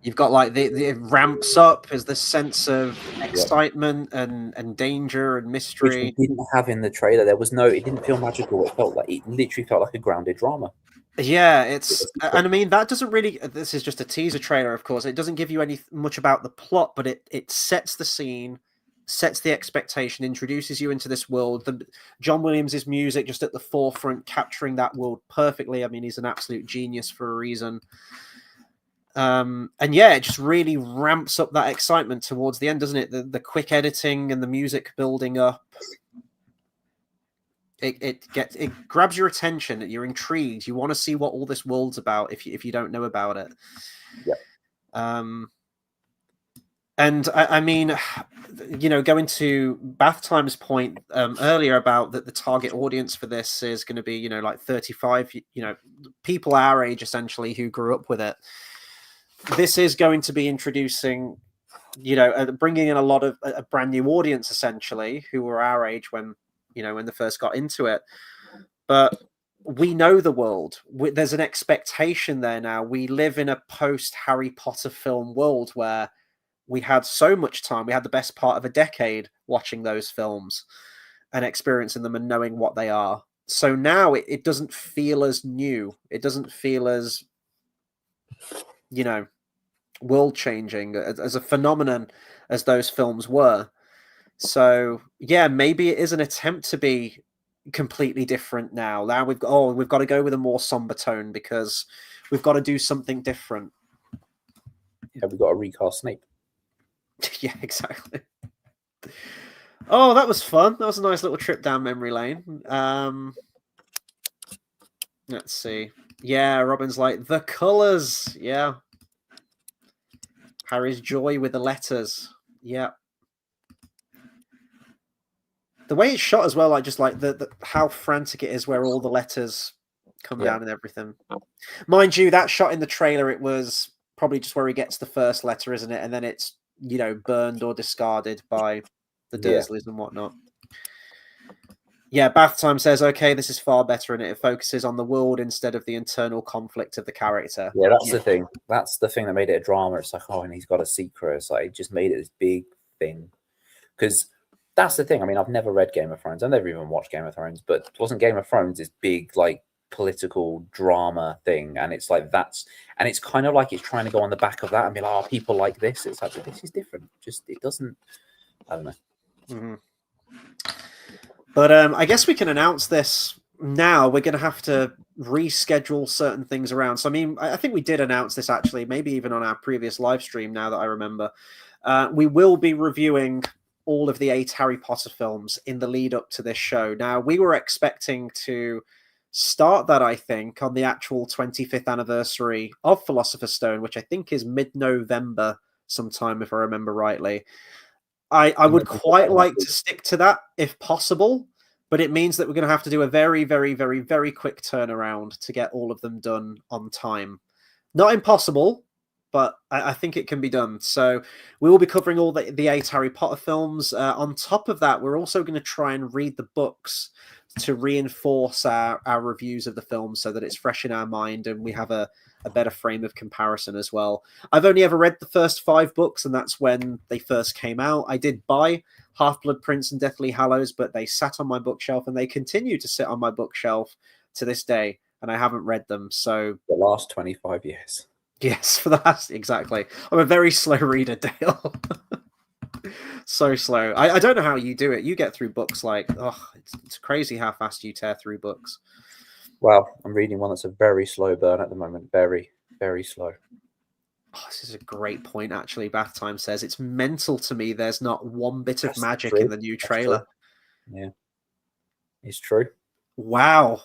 You've got like it ramps up as this sense of excitement and danger and mystery. Which we didn't have in the trailer. There was it didn't feel magical. It literally felt like a grounded drama. Yeah, and I mean, that doesn't really, this is just a teaser trailer, of course. It doesn't give you much about the plot, but it sets the scene, sets the expectation, introduces you into this world. John Williams' music just at the forefront, capturing that world perfectly. I mean, he's an absolute genius for a reason. And yeah, it just really ramps up that excitement towards the end, doesn't it? The quick editing and the music building up. It grabs your attention. You're intrigued. You want to see what all this world's about if you don't know about it. Yeah. And I mean, going to Bath Time's point earlier about that the target audience for this is going to be, like 35, people our age essentially who grew up with it. This is going to be introducing, bringing in a lot of a brand new audience essentially who were our age when they first got into it. But we know the world. There's an expectation there now. We live in a post-Harry Potter film world where we had so much time. We had the best part of a decade watching those films and experiencing them and knowing what they are. So now it doesn't feel as new. It doesn't feel as, world-changing as a phenomenon as those films were. So yeah, maybe it is an attempt to be completely different now. Now we've got to go with a more somber tone because we've got to do something different. Have we got to recast Snape? Yeah, exactly. Oh, that was fun. That was a nice little trip down memory lane. Let's see. Yeah, Robin's like the colors. Yeah. Harry's joy with the letters. Yeah. The way it's shot as well, like just like the how frantic it is, where all the letters come down and everything. Mind you, that shot in the trailer, it was probably just where he gets the first letter, isn't it? And then it's burned or discarded by the Dursleys and whatnot. Yeah, Bath Time says, okay, this is far better, and it focuses on the world instead of the internal conflict of the character. Yeah, that's the thing. That's the thing that made it a drama. It's like, and he's got a secret. It's like, it just made it this big thing. Because that's the thing. I mean, I've never read Game of Thrones. I've never even watched Game of Thrones. But wasn't Game of Thrones this big, like, political drama thing? And it's like and it's kind of like it's trying to go on the back of that and be like, people like this. It's like, this is different. Just, it doesn't, I don't know. Mm-hmm. But I guess we can announce this now. We're going to have to reschedule certain things around. So, I mean, I think we did announce this actually, maybe even on our previous live stream, now that I remember. We will be reviewing all of the 8 Harry Potter films in the lead up to this show. Now, we were expecting to start that, I think, on the actual 25th anniversary of Philosopher's Stone, which I think is mid-November sometime, if I remember rightly. I would quite like to stick to that if possible, but it means that we're going to have to do a very, very, very, very quick turnaround to get all of them done on time. Not impossible, but I think it can be done. So we will be covering all the 8 Harry Potter films. On top of that, we're also going to try and read the books to reinforce our reviews of the film so that it's fresh in our mind and we have a better frame of comparison as well. I've only ever read the first 5 books, and that's when they first came out. I did buy Half-Blood Prince and Deathly Hallows, but they sat on my bookshelf, and they continue to sit on my bookshelf to this day, and I haven't read them. So the last 25 years. Yes, for the last, exactly. I'm a very slow reader, Dale. So slow. I don't know how you do it. You get through books like, it's crazy how fast you tear through books. Well, I'm reading one that's a very slow burn at the moment. Very, very slow. This is a great point, actually. Bath Time says it's mental to me there's not one bit of magic true. in the new trailer. Yeah, it's true. Wow.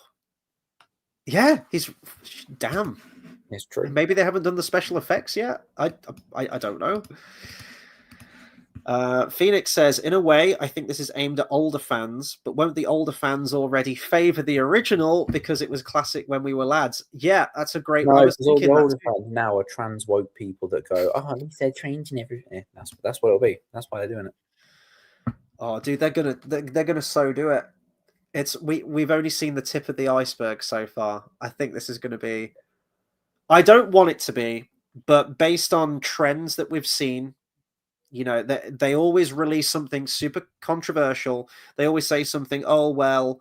Yeah, damn. It's true. Maybe they haven't done the special effects yet. I don't know. Phoenix says, in a way, I think this is aimed at older fans, but won't the older fans already favour the original because it was classic when we were lads? Yeah, that's a great. No, I was because all the thinking older fans now are trans woke people that go, at least they're changing everything. Yeah, that's what it'll be. That's why they're doing it. Oh, dude, they're gonna so do it. We've only seen the tip of the iceberg so far. I think this is going to be. I don't want it to be, but based on trends that we've seen. You know, they always release something super controversial. They always say something, oh, well,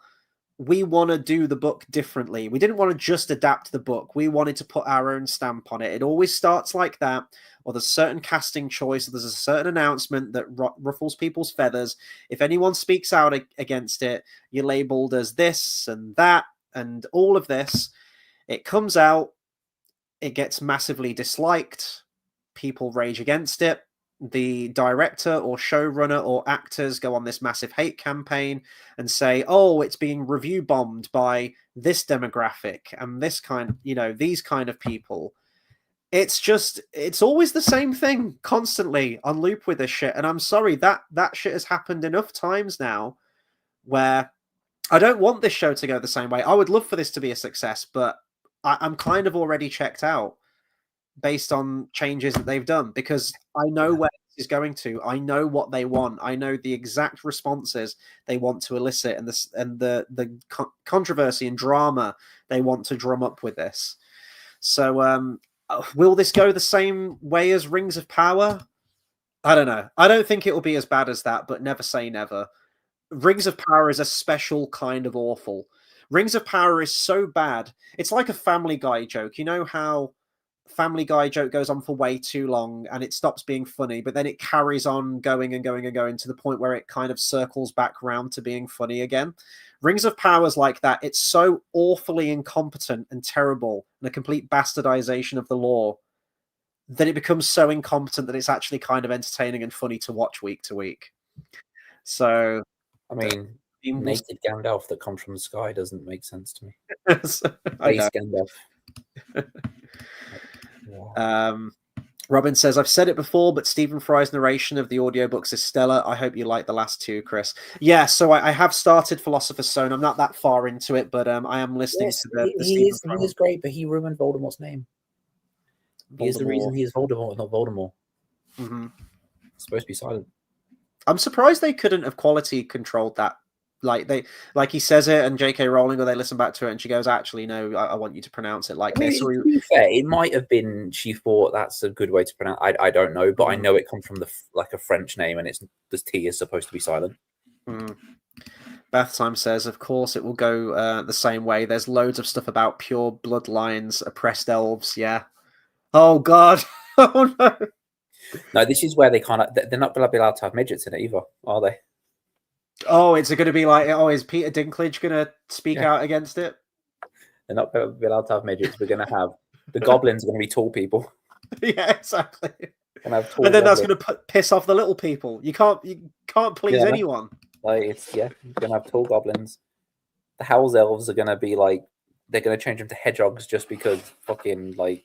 we want to do the book differently. We didn't want to just adapt the book. We wanted to put our own stamp on it. It always starts like that, or there's a certain casting choice, or there's a certain announcement that ruffles people's feathers. If anyone speaks out against it, you're labeled as this and that and all of this. It comes out, it gets massively disliked. People rage against it. The director or showrunner or actors go on this massive hate campaign and say, oh, it's being review bombed by this demographic and this kind, these kind of people. It's always the same thing constantly on loop with this shit. And I'm sorry, that shit has happened enough times now where I don't want this show to go the same way. I would love for this to be a success, but I'm kind of already checked out based on changes that they've done, because I know where this is going to. I know what they want. I know the exact responses they want to elicit, and the controversy and drama they want to drum up with this. So, will this go the same way as Rings of Power? I don't know. I don't think it will be as bad as that, but never say never. Rings of Power is a special kind of awful. Rings of Power is so bad. It's like a Family Guy joke. You know how Family Guy joke goes on for way too long and it stops being funny, but then it carries on going and going and going to the point where it kind of circles back round to being funny again. Rings of Power is like that. It's so awfully incompetent and terrible and a complete bastardization of the lore that it becomes so incompetent that it's actually kind of entertaining and funny to watch week to week. So, I mean, naked Gandalf that comes from the sky doesn't make sense to me. I know. Gandalf. Robin says, I've said it before, but Stephen Fry's narration of the audiobooks is stellar. I hope you like the last 2, Chris. Yeah, so I have started Philosopher's Stone. I'm not that far into it, but I am listening to the he is great, but he ruined Voldemort's name. He is the reason he is Voldemort, not Voldemort. Mm-hmm. It's supposed to be silent. I'm surprised they couldn't have quality controlled that. Like he says it, and J.K. Rowling, or they listen back to it, and she goes, "Actually, no, I want you to pronounce it like this." To be fair, it might have been she thought that's a good way to pronounce. I don't know, but I know it comes from a French name, and the T is supposed to be silent. Bath Time says, "Of course, it will go the same way. There's loads of stuff about pure bloodlines, oppressed elves. Yeah. Oh God. Oh no. No, this is where they're not going to be allowed to have midgets in it either, are they? Oh, it's going to be like, oh, is Peter Dinklage going to speak out against it? They're not going to be allowed to have midgets. We're going to have the goblins are going to be tall people. Yeah, exactly. And have tall And then that's goblins. going to piss off the little people. You can't please anyone. Like you're going to have tall goblins. The house elves are going to be like, they're going to change them to hedgehogs just because fucking like.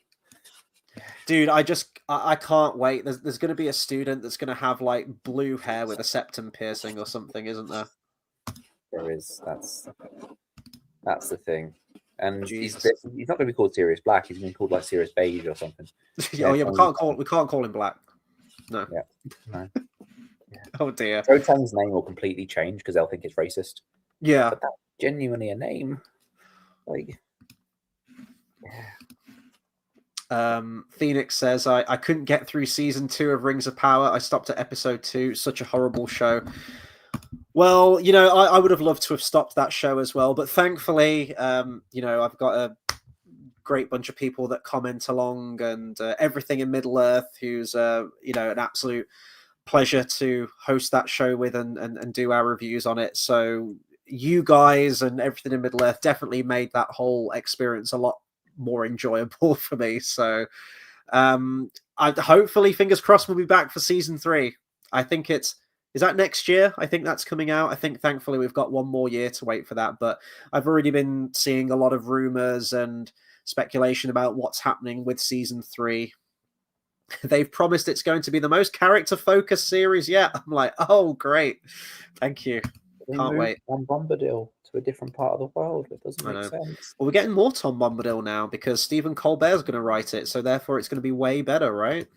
Dude, I can't wait. There's going to be a student that's going to have like blue hair with a septum piercing or something, isn't there? There is. That's the thing. And he's Jesus. not going to be called Sirius Black. He's going to be called like Sirius Beige or something. Oh yeah, we can't call him Black. No. Yeah. No. Oh dear. Rotan's name will completely change because they'll think it's racist. Yeah. But that's genuinely a name. Like. Phoenix says, I couldn't get through season 2 of Rings of Power. I stopped at episode 2. Such a horrible show. Well, you know, I would have loved to have stopped that show as well. But thankfully, you know, I've got a great bunch of people that comment along, and everything in Middle-earth, who's, you know, an absolute pleasure to host that show with and do our reviews on it. So you guys and everything in Middle-earth definitely made that whole experience a lot more enjoyable for me. So I hopefully, fingers crossed, we'll be back for season 3. I think is that next year? I think that's coming out. I think thankfully we've got one more year to wait for that, but I've already been seeing a lot of rumors and speculation about what's happening with season 3. They've promised it's going to be the most character focused series yet. I'm like, oh great, thank you. Can't wait. Tom Bombadil to a different part of the world. It doesn't make sense. Well, we're getting more Tom Bombadil now because Stephen Colbert's going to write it, so therefore it's going to be way better, right?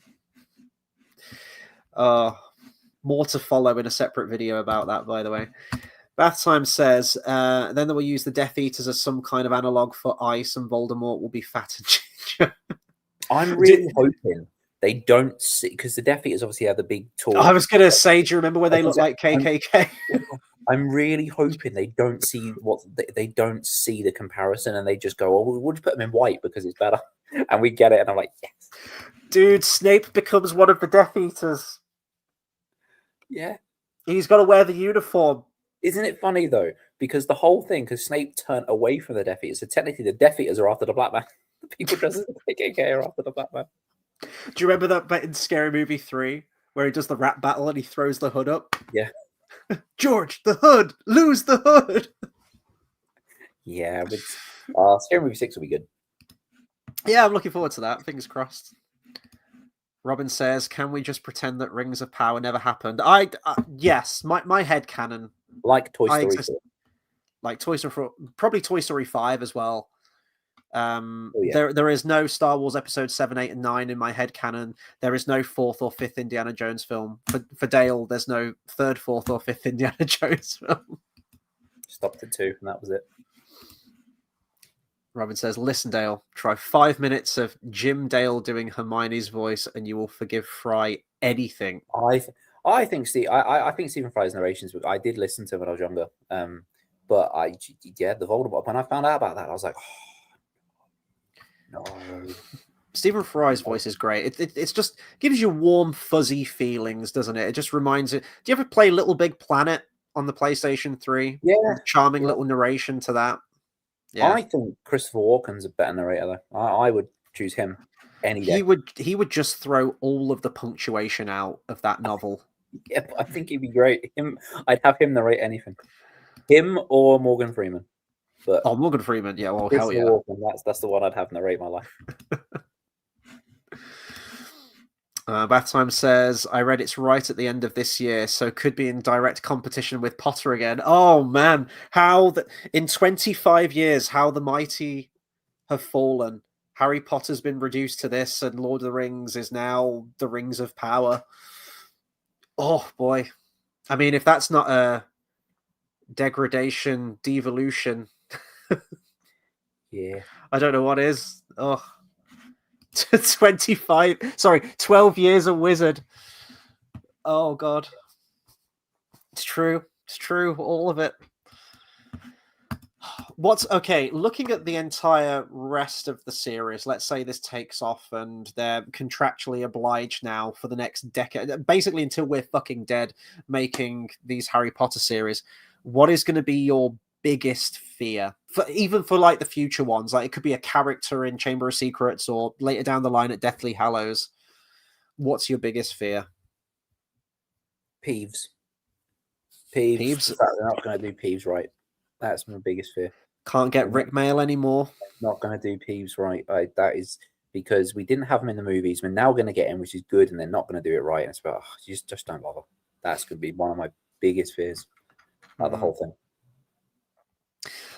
More to follow in a separate video about that, by the way. Bath Time says, then they will use the Death Eaters as some kind of analog for Ice, and Voldemort will be fat and ginger. I'm really hoping they don't see, because the Death Eaters obviously have the big tall. I was going to say, do you remember where they look like KKK? I'm really hoping they don't see they don't see the comparison, and they just go, "Oh, we'll just put them in white because it's better," and we get it. And I'm like, yes, dude, Snape becomes one of the Death Eaters. Yeah, he's got to wear the uniform. Isn't it funny though? Because the whole thing, because Snape turned away from the Death Eaters, so technically the Death Eaters are after the Black Man. The people dressed as the KKK are after the Black Man. Do you remember that bit in Scary Movie 3 where he does the rap battle and he throws the hood up? Yeah. George, the hood! Lose the hood! Yeah, but Scary Movie 6 will be good. Yeah, I'm looking forward to that. Fingers crossed. Robin says, can we just pretend that Rings of Power never happened? Yes, my head canon. Like Toy Story 4. Like Toy Story 4, probably Toy Story 5 as well. Yeah. There is no Star Wars Episode 7, 8, and 9 in my head canon. There is no 4th or 5th Indiana Jones film. For Dale, there's no 3rd, 4th, or 5th Indiana Jones film. Stopped at 2, and that was it. Robin says, listen, Dale, try 5 minutes of Jim Dale doing Hermione's voice and you will forgive Fry anything. I think Stephen Fry's narrations, I did listen to him when I was younger. But the Voldemort, when I found out about that, I was like, oh, no. Stephen Fry's voice is great. It's just gives you warm, fuzzy feelings, doesn't it? It just reminds you. Do you ever play Little Big Planet on the PlayStation 3? Yeah. Charming little narration to that. Yeah. I think Christopher Walken's a better narrator, though. I would choose him any day. He would just throw all of the punctuation out of that novel. Yeah, I think he'd be great. I'd have him narrate anything. Him or Morgan Freeman. But Morgan Freeman, yeah, well, hell yeah. Walken, that's the one I'd have narrate my life. Bath Time says, I read it's right at the end of this year, so could be in direct competition with Potter again. Oh, man. In 25 years, how the mighty have fallen. Harry Potter's been reduced to this, and Lord of the Rings is now the Rings of Power. Oh, boy. I mean, if that's not a degradation, devolution, yeah, I don't know what is. Oh. 12 years a wizard. Oh god, it's true, all of it. What's okay? Looking at the entire rest of the series, let's say this takes off and they're contractually obliged now for the next decade, basically until we're fucking dead, making these Harry Potter series. What is going to be your biggest fear, even for like the future ones? Like it could be a character in Chamber of Secrets or later down the line at Deathly Hallows. What's your biggest fear? Peeves. Peeves? The fact they're not going to do Peeves right. That's my biggest fear. Can't get Rick Mail anymore. Not going to do Peeves right. That is because we didn't have him in the movies. We're now going to get him, which is good, and they're not going to do it right. And it's about just don't bother. That's going to be one of my biggest fears about the whole thing.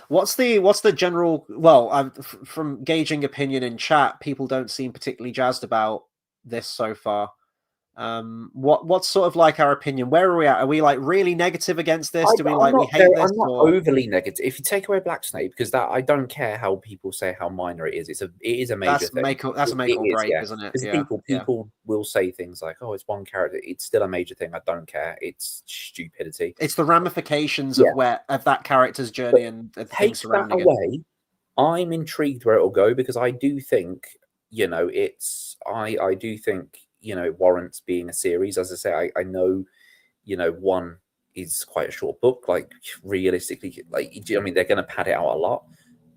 What's the general? Well, from gauging opinion in chat, people don't seem particularly jazzed about this so far. What's sort of like our opinion? Where are we at? Are we like really negative against this? Do we we hate this? I'm not overly negative. If you take away Black Snake, because that I don't care how people say how minor it is. It is a major thing. That's a make or break, isn't it? Because people will say things like, "Oh, it's one character." It's still a major thing. I don't care. It's stupidity. It's the ramifications of that character's journey and things surrounding it. Away, I'm intrigued where it'll go because I do think I do think. Warrants being a series. As I say, I know, one is quite a short book. Like realistically, they're going to pad it out a lot.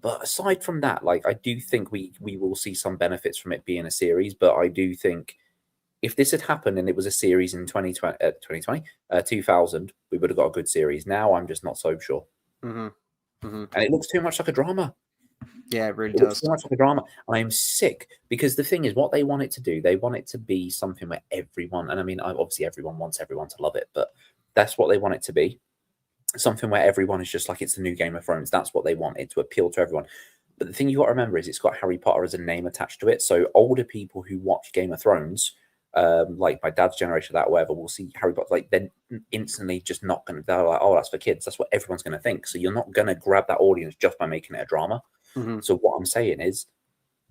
But aside from that, I do think we will see some benefits from it being a series. But I do think if this had happened and it was a series in 2000, we would have got a good series. Now I'm just not so sure. Mm-hmm. Mm-hmm. And it looks too much like a drama. Yeah, it really does. Too much like a drama. I am sick because the thing is, what they want it to do, they want it to be something where everyone, and I mean, obviously everyone wants everyone to love it, but that's what they want it to be. Something where everyone is just like it's the new Game of Thrones. That's what they want it to appeal to everyone. But the thing you got to remember is it's got Harry Potter as a name attached to it. So older people who watch Game of Thrones, like my dad's generation, that whatever, will see Harry Potter. They're instantly just not going to. They're like, oh, that's for kids. That's what everyone's going to think. So you're not going to grab that audience just by making it a drama. Mm-hmm. So what I'm saying is,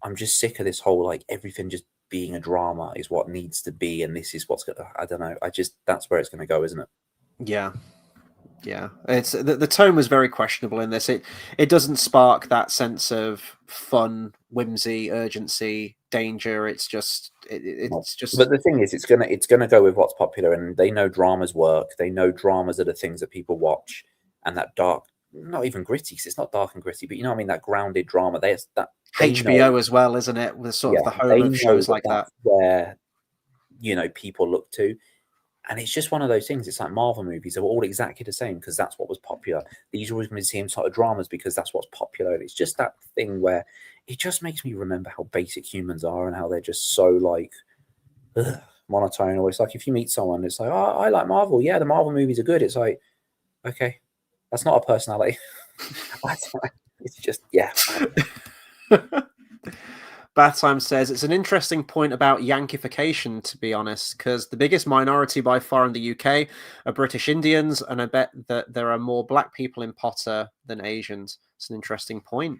I'm just sick of this whole everything just being a drama is what needs to be, and this is what's going to. I don't know. That's where it's going to go, isn't it? Yeah. It's the tone was very questionable in this. It doesn't spark that sense of fun, whimsy, urgency, danger. It's just. But the thing is, it's gonna go with what's popular, and they know dramas work. They know dramas are the things that people watch, and that dark. Not even gritty, because it's not dark and gritty, but you know what I mean, that grounded drama. They HBO as well, isn't it? With sort of the home of shows like that. Where, people look to. And it's just one of those things. It's like Marvel movies are all exactly the same because that's what was popular. These are always going to see the same sort of dramas because that's what's popular. And it's just that thing where it just makes me remember how basic humans are and how they're just so monotone. Or it's like if you meet someone, it's like, oh, I like Marvel. Yeah, the Marvel movies are good. It's like, okay. That's not a personality. It's just, yeah. Bath Time says, it's an interesting point about Yankification, to be honest, because the biggest minority by far in the UK are British Indians, and I bet that there are more black people in Potter than Asians. It's an interesting point.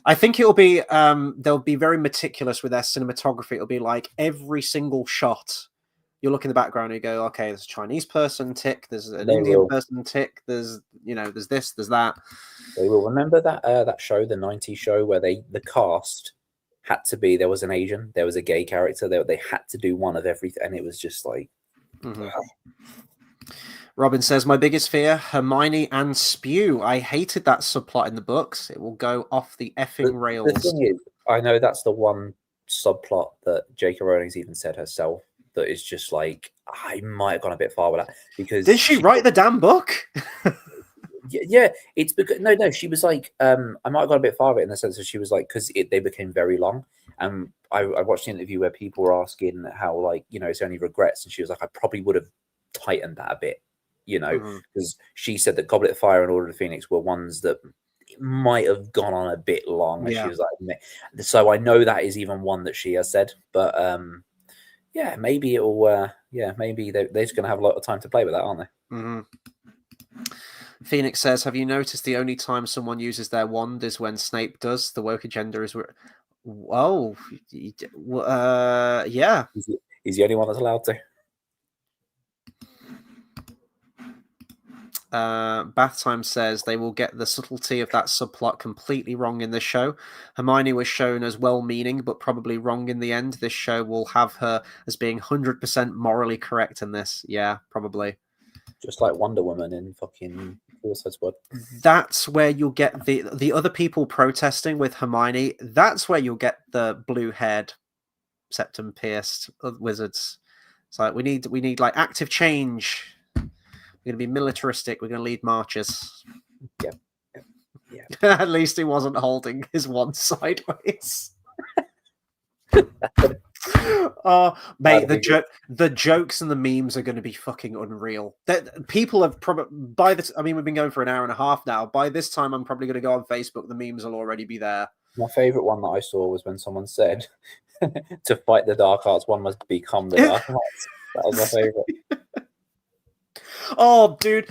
I think it'll be, they'll be very meticulous with their cinematography. It'll be like every single shot. You look in the background and you go, okay, there's a Chinese person, tick. There's an Indian person, tick. There's, there's this, there's that. They will remember that show, the 90s show, where the cast had to be, there was an Asian, there was a gay character, they had to do one of everything, and it was just like... Mm-hmm. Robin says, my biggest fear, Hermione and Spew. I hated that subplot in the books. It will go off the effing rails. The thing is, I know that's the one subplot that J.K. Rowling's even said herself, that is just like, I might have gone a bit far with that because did she write the damn book? Yeah, it's because no, she was like, I might have gone a bit far with it in the sense that she was like, because they became very long, and I watched an interview where people were asking how it's only regrets, and she was like, I probably would have tightened that a bit, because she said that Goblet of Fire and Order of the Phoenix were ones that might have gone on a bit long, and she was like, so I know that is even one that she has said, but yeah, maybe it'll. Maybe they're just going to have a lot of time to play with that, aren't they? Mm-hmm. Phoenix says, "Have you noticed the only time someone uses their wand is when Snape does? The woke agenda is." Oh, yeah. He's the only one that's allowed to. Bath Time says they will get the subtlety of that subplot completely wrong in this show. Hermione was shown as well-meaning, but probably wrong in the end. This show will have her as being 100% morally correct in this. Yeah, probably. Just like Wonder Woman in fucking Suicide Squad. That's where you'll get the other people protesting with Hermione. That's where you'll get the blue-haired, septum-pierced wizards. It's like we need like active change. We're going to be militaristic. We're going to lead marches. Yeah. At least he wasn't holding his one sideways. Oh, mate, the jokes and the memes are going to be fucking unreal. People have probably by this. I mean, we've been going for an hour and a half now. By this time, I'm probably going to go on Facebook. The memes will already be there. My favorite one that I saw was when someone said, "To fight the dark arts, one must become the dark arts." That was my favorite. Oh, dude,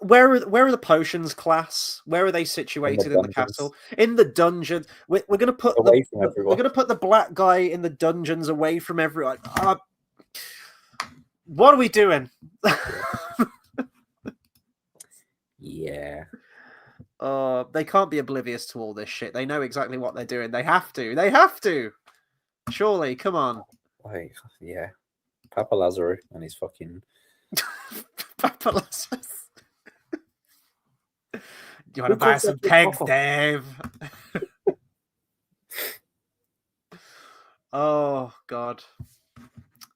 where are the potions class? Where are they situated in the castle? In the dungeon. We're gonna put we're gonna put the black guy in the dungeons away from everyone. What are we doing? Yeah. They can't be oblivious to all this shit. They know exactly what they're doing. They have to. They have to. Surely, come on. Like, yeah, Papa Lazaro and his fucking. Papa Lazaro. Do you want to buy some kegs, Dave? Oh God.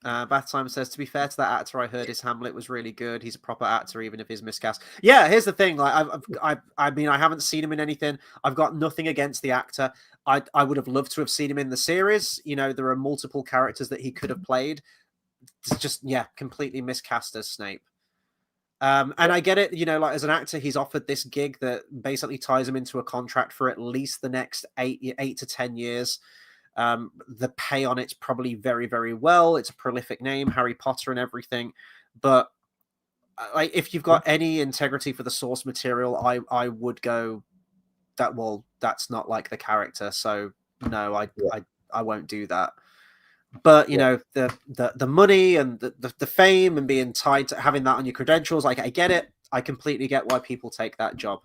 Bath Time says, to be fair to that actor, I heard his Hamlet was really good. He's a proper actor, even if he's miscast. Yeah, here's the thing. Like, I mean, I haven't seen him in anything. I've got nothing against the actor. I would have loved to have seen him in the series. You know, there are multiple characters that he could have played. It's just, yeah, completely miscast as Snape. And I get it. You know, like as an actor, he's offered this gig that basically ties him into a contract for at least the next 8 to 10 years. The pay on it's probably very, very well. It's a prolific name, Harry Potter and everything. But like, if you've got any integrity for the source material, I would go that. Well, that's not like the character, so no, I won't do that. But you know, the money and the fame and being tied to having that on your credentials, like I get it. I completely get why people take that job.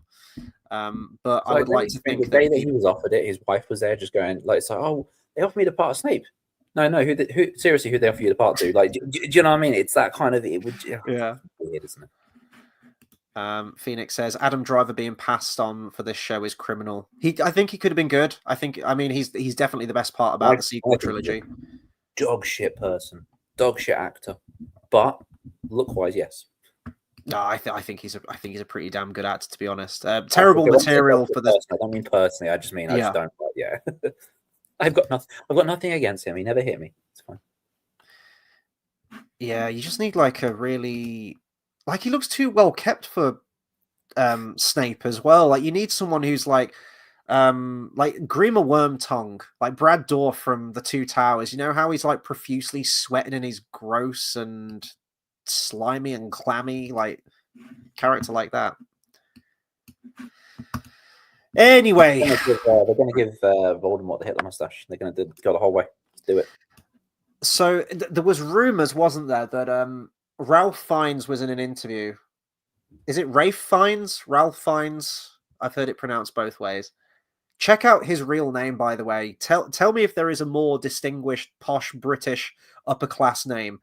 But I would like to think the day that he was offered it, his wife was there just going like, "So, oh, they offered me the part of Snape." No, who seriously, who they offer you the part to? Like, do you know what I mean? It's that kind of, it would, yeah, weird, isn't it? Phoenix says Adam Driver being passed on for this show is criminal. I think he could have been good. I mean, he's definitely the best part about the sequel trilogy. Dog shit person, dog shit actor, but look wise, yes. No, I think he's a pretty damn good actor, to be honest. Terrible material for this. I don't mean personally. I just mean I just don't. Yeah, I've got nothing against him. He never hit me. It's fine. Yeah, you just need like a really, like, he looks too well kept for Snape as well. Like, you need someone who's like Grima Wormtongue, like Brad Dourif from The Two Towers. You know how he's like profusely sweating and he's gross and slimy and clammy, like character like that. Anyway, they're going to give Voldemort the Hitler mustache. They're going to go the whole way. Let's do it. So there was rumors, wasn't there, that Ralph Fiennes was in an interview. Is it Rafe Fiennes? Ralph Fiennes? I've heard it pronounced both ways. Check out his real name, by the way. Tell me if there is a more distinguished, posh, British, upper class name.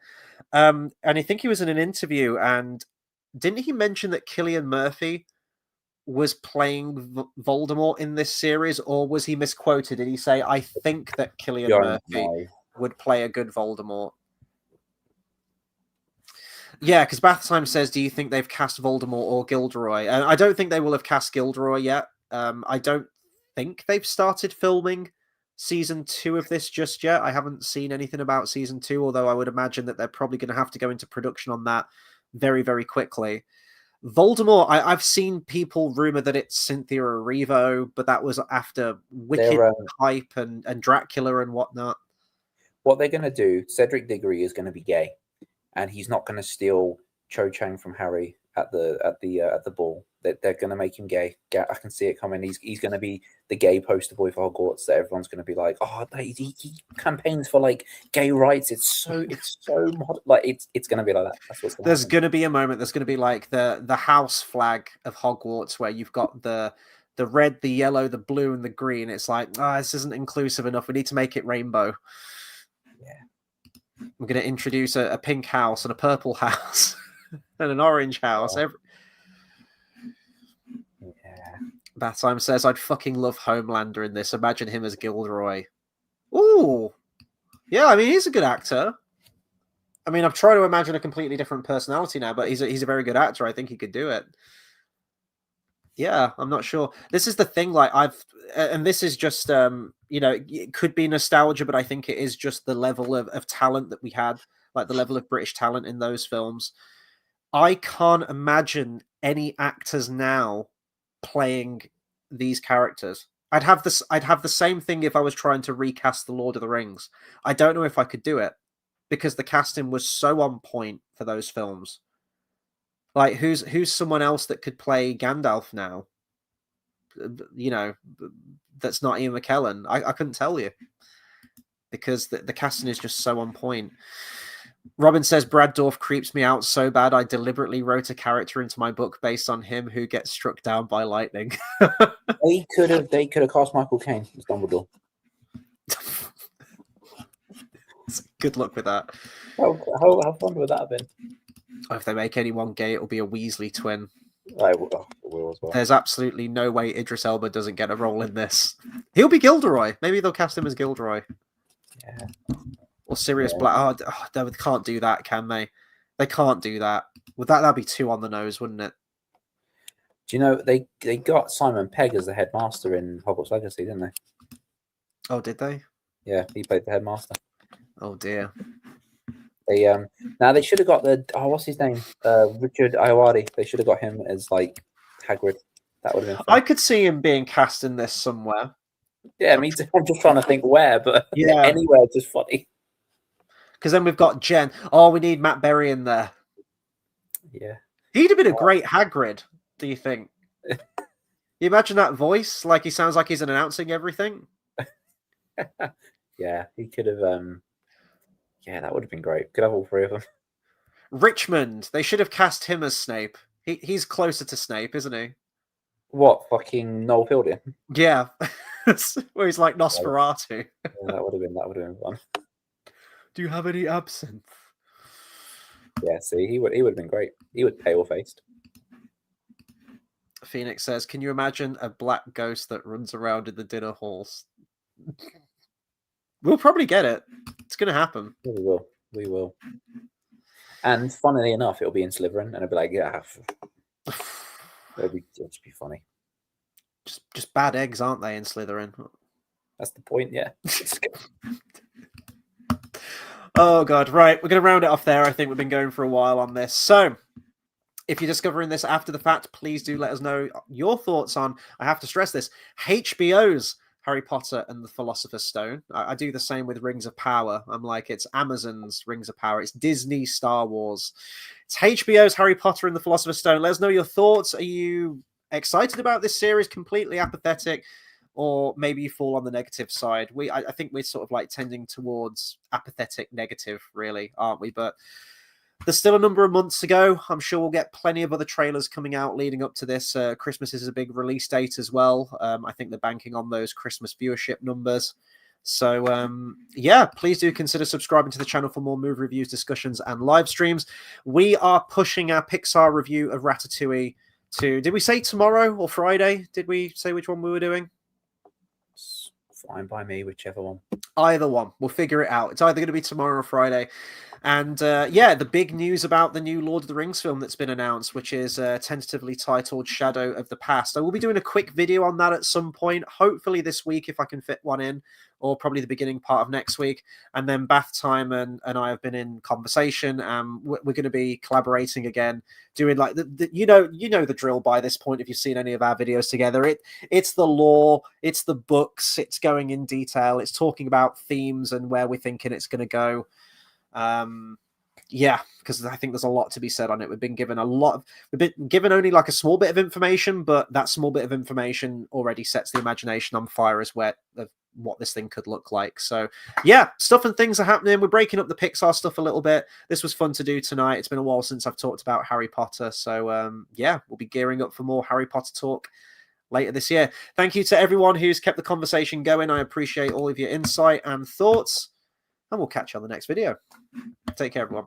And I think he was in an interview, and didn't he mention that Cillian Murphy was playing Voldemort in this series, or was he misquoted? Did he say, I think that Cillian Murphy would play a good Voldemort? Yeah, because Bath Time says, do you think they've cast Voldemort or Gilderoy? I don't think they will have cast Gilderoy yet. I don't think they've started filming season 2 of this just yet. I haven't seen anything about season 2, although I would imagine that they're probably going to have to go into production on that very, very quickly. Voldemort, I've seen people rumor that it's Cynthia Erivo, but that was after Wicked hype and Dracula and whatnot. What they're going to do, Cedric Diggory is going to be gay, and he's not going to steal Cho Chang from Harry at the ball. They're going to make him gay. I can see it coming. He's going to be the gay poster boy for Hogwarts. That everyone's going to be like, oh, he campaigns for like gay rights. It's so like it's going to be like that. That's what's going to happen. There's going to be a moment. There's going to be like the house flag of Hogwarts, where you've got the red, the yellow, the blue, and the green. It's like, this isn't inclusive enough. We need to make it rainbow. Yeah, we're going to introduce a pink house and a purple house and an orange house. Yeah. Bathime says, I'd fucking love Homelander in this. Imagine him as Gilderoy. Ooh. Yeah, I mean, he's a good actor. I mean, I'm trying to imagine a completely different personality now, but he's a very good actor. I think he could do it. Yeah, I'm not sure. This is the thing, like, and this is just, it could be nostalgia, but I think it is just the level of talent that we had, like the level of British talent in those films. I can't imagine any actors now playing these characters. I'd have the same thing if I was trying to recast the Lord of the Rings. I don't know if I could do it because the casting was so on point for those films. Like, who's someone else that could play Gandalf now? That's not Ian McKellen. I couldn't tell you because the casting is just so on point. Robin says, Brad Dourif creeps me out so bad I deliberately wrote a character into my book based on him who gets struck down by lightning. They could have cast Michael Caine as Dumbledore. Good luck with that. How fun would that have been? If they make anyone gay, it'll be a Weasley twin. I will as well. There's absolutely no way Idris Elba doesn't get a role in this. He'll be Gilderoy. Maybe they'll cast him as Gilderoy. Yeah. Or Sirius Black. They can't do that, can they? They can't do that. That'd be too on the nose, wouldn't it? Do you know they got Simon Pegg as the headmaster in Hogwarts Legacy, didn't they? Oh, did they? Yeah, he played the headmaster. Oh dear. They now they should have got what's his name? Richard Ayoade. They should have got him as like Hagrid. That would have been fun. I could see him being cast in this somewhere. Yeah, me too. I'm just trying to think where, but anywhere, just funny. Because then we've got Jen. Oh, we need Matt Berry in there. Yeah. He'd have been a great Hagrid, do you think? You imagine that voice? Like, he sounds like he's announcing everything. Yeah, he could have... that would have been great. Could have all three of them. Richmond. They should have cast him as Snape. He's closer to Snape, isn't he? What, fucking Noel Fielding? Yeah. Where he's like Nosferatu. Yeah, that would have been fun. Do you have any absinthe? Yeah, see, he would have been great. He would pale faced. Phoenix says, can you imagine a black ghost that runs around in the dinner halls? We'll probably get it. It's going to happen. Yeah, we will. And funnily enough, it'll be in Slytherin, and it'll be like, yeah, it'll just be funny. Just bad eggs, aren't they, in Slytherin? That's the point, yeah. Oh, God. Right. We're going to round it off there. I think we've been going for a while on this. So, if you're discovering this after the fact, please do let us know your thoughts on, I have to stress this, HBO's Harry Potter and the Philosopher's Stone. I do the same with Rings of Power. I'm like, it's Amazon's Rings of Power. It's Disney Star Wars. It's HBO's Harry Potter and the Philosopher's Stone. Let us know your thoughts. Are you excited about this series? Completely apathetic? Or maybe you fall on the negative side. I think we're sort of like tending towards apathetic negative, really, aren't we? But there's still a number of months to go. I'm sure we'll get plenty of other trailers coming out leading up to this. Christmas is a big release date as well. I think they're banking on those Christmas viewership numbers. So, please do consider subscribing to the channel for more movie reviews, discussions, and live streams. We are pushing our Pixar review of Ratatouille to, did we say tomorrow or Friday? Did we say which one we were doing? Fine by me, whichever one. Either one. We'll figure it out. It's either going to be tomorrow or Friday. And the big news about the new Lord of the Rings film that's been announced, which is tentatively titled Shadow of the Past. I will be doing a quick video on that at some point, hopefully this week if I can fit one in, or probably the beginning part of next week. And then Bath Time and I have been in conversation. We're going to be collaborating again, doing like you know the drill by this point if you've seen any of our videos together. It's the lore, it's the books, it's going in detail, it's talking about themes and where we're thinking it's going to go. yeah, because I think there's a lot to be said on it. We've been given only like a small bit of information, but that small bit of information already sets the imagination on fire as wet of what this thing could look like. So yeah, stuff and things are happening. We're breaking up the Pixar stuff a little bit. This was fun to do tonight. It's been a while since I've talked about Harry Potter. So yeah, we'll be gearing up for more Harry Potter talk later this year. Thank you to everyone who's kept the conversation going. I appreciate all of your insight and thoughts, and we'll catch you on the next video. Take care, everyone.